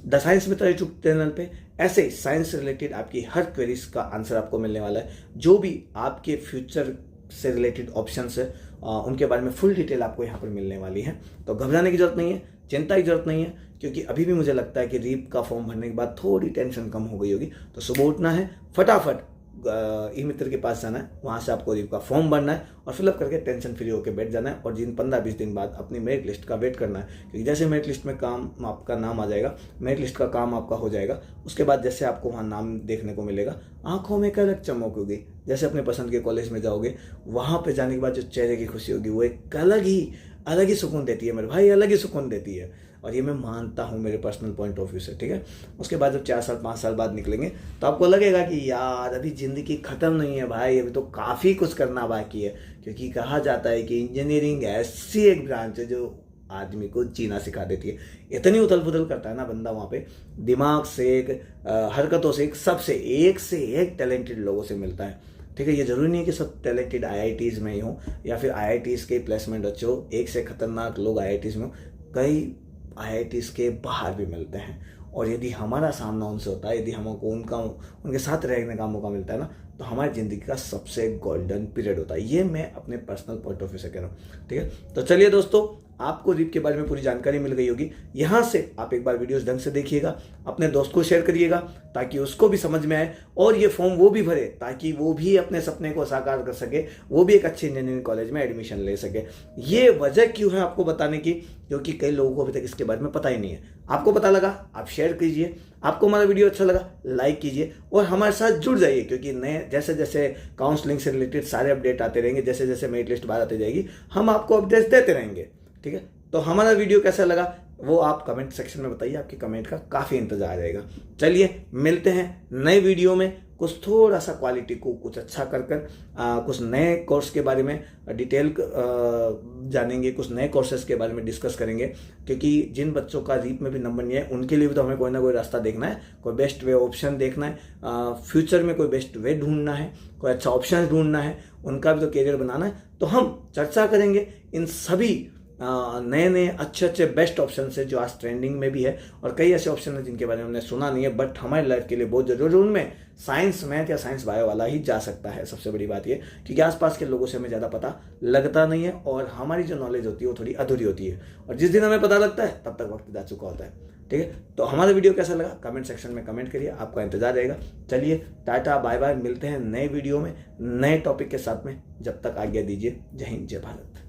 A: The science Mitra YouTube channel पे ऐसे साइंस रिलेटेड आपकी हर क्वेरीज का आंसर आपको मिलने वाला है। जो भी आपके फ्यूचर से रिलेटेड ऑप्शंस है उनके बारे में फुल डिटेल आपको यहाँ पर मिलने वाली है। तो घबराने की जरूरत नहीं है, चिंता की जरूरत नहीं है, क्योंकि अभी भी मुझे लगता है कि रीप का फॉर्म भरने के बाद थोड़ी टेंशन कम हो गई होगी। तो सुबह उठना है, फटाफट ई मित्र के पास जाना है, वहाँ से आपको रीप का फॉर्म भरना है और फिलअप करके टेंशन फ्री होकर बैठ जाना है और जिन 15-20 दिन बाद अपनी मेरिट लिस्ट का वेट करना है, क्योंकि जैसे मेरिट लिस्ट में काम आपका नाम आ जाएगा, मेरिट लिस्ट का काम आपका हो जाएगा, उसके बाद जैसे आपको वहाँ नाम देखने को मिलेगा, आंखों में एक अलग चमक होगी। जैसे अपने पसंद के कॉलेज में जाओगे, वहाँ पर जाने के बाद जो चेहरे की खुशी होगी वो एक अलग ही सुकून देती है मेरे भाई, अलग ही सुकून देती है। और ये मैं मानता हूँ मेरे पर्सनल पॉइंट ऑफ व्यू से, ठीक है। उसके बाद जब 4 साल 5 साल बाद निकलेंगे तो आपको लगेगा कि यार अभी ज़िंदगी ख़त्म नहीं है भाई, अभी तो काफ़ी कुछ करना बाकी है। क्योंकि कहा जाता है कि इंजीनियरिंग ऐसी एक ब्रांच है जो आदमी को जीना सिखा देती है। इतनी उथल पुथल करता है ना बंदा वहाँ पे, दिमाग से एक हरकतों से एक, सबसे एक से एक टैलेंटेड लोगों से मिलता है, ठीक है। ये जरूरी नहीं है कि सब टैलेंटेड IITs में ही हो या फिर IITs के प्लेसमेंट अच्छे हो, एक से खतरनाक लोग IITs में हो, कई IITs के बाहर भी मिलते हैं। और यदि हमारा सामना उनसे होता है, यदि हमको उनके साथ रहने का मौका मिलता है ना, तो हमारी ज़िंदगी का सबसे गोल्डन पीरियड होता है। ये मैं अपने पर्सनल पॉइंट ऑफ व्यू से कह रहा हूँ, ठीक है। तो चलिए दोस्तों, आपको रीप के बारे में पूरी जानकारी मिल गई होगी। यहाँ से आप एक बार वीडियोस ढंग से देखिएगा, अपने दोस्त को शेयर करिएगा ताकि उसको भी समझ में आए और ये फॉर्म वो भी भरे ताकि वो भी अपने सपने को साकार कर सके, वो भी एक अच्छे इंजीनियरिंग कॉलेज में एडमिशन ले सके। ये वजह क्यों है आपको बताने की, क्योंकि कई लोगों को अभी तक इसके बारे में पता ही नहीं है। आपको पता लगा, आप शेयर कीजिए, आपको हमारा वीडियो अच्छा लगा लाइक कीजिए और हमारे साथ जुड़ जाइए, क्योंकि नए जैसे जैसे काउंसलिंग से रिलेटेड सारे अपडेट आते रहेंगे, जैसे जैसे मेरिट लिस्ट बाहर आती जाएगी, हम आपको अपडेट्स देते रहेंगे, ठीक है। तो हमारा वीडियो कैसा लगा वो आप कमेंट सेक्शन में बताइए, आपके कमेंट का काफ़ी इंतजार रहेगा। चलिए मिलते हैं नए वीडियो में, कुछ थोड़ा सा क्वालिटी को कुछ अच्छा कर कुछ नए कोर्स के बारे में डिटेल जानेंगे, कुछ नए कोर्सेज के बारे में डिस्कस करेंगे, क्योंकि जिन बच्चों का रीप में भी नंबर नहीं है उनके लिए भी तो हमें कोई ना कोई रास्ता देखना है, कोई बेस्ट वे ऑप्शन देखना है, फ्यूचर में कोई बेस्ट वे ढूंढना है, कोई अच्छा ऑप्शन ढूंढना है, उनका भी तो करियर बनाना है। तो हम चर्चा करेंगे इन सभी नए नए अच्छे बेस्ट ऑप्शन है जो आज ट्रेंडिंग में भी है, और कई ऐसे ऑप्शन हैं जिनके बारे में हमने सुना नहीं है बट हमारी लाइफ के लिए बहुत जरूरी, उनमें साइंस मैथ या साइंस बायो वाला ही जा सकता है। सबसे बड़ी बात ये, क्योंकि आसपास के लोगों से हमें ज़्यादा पता लगता नहीं है और हमारी जो नॉलेज होती है वो थोड़ी अधूरी होती है, और जिस दिन हमें पता लगता है तब तक वक्त जा चुका होता है, ठीक है। तो हमारा वीडियो कैसा लगा कमेंट सेक्शन में कमेंट करिए, आपका इंतजार रहेगा। चलिए टाटा बाय बाय, मिलते हैं नए वीडियो में नए टॉपिक के साथ में, जब तक आज्ञा दीजिए। जय हिंद, जय भारत।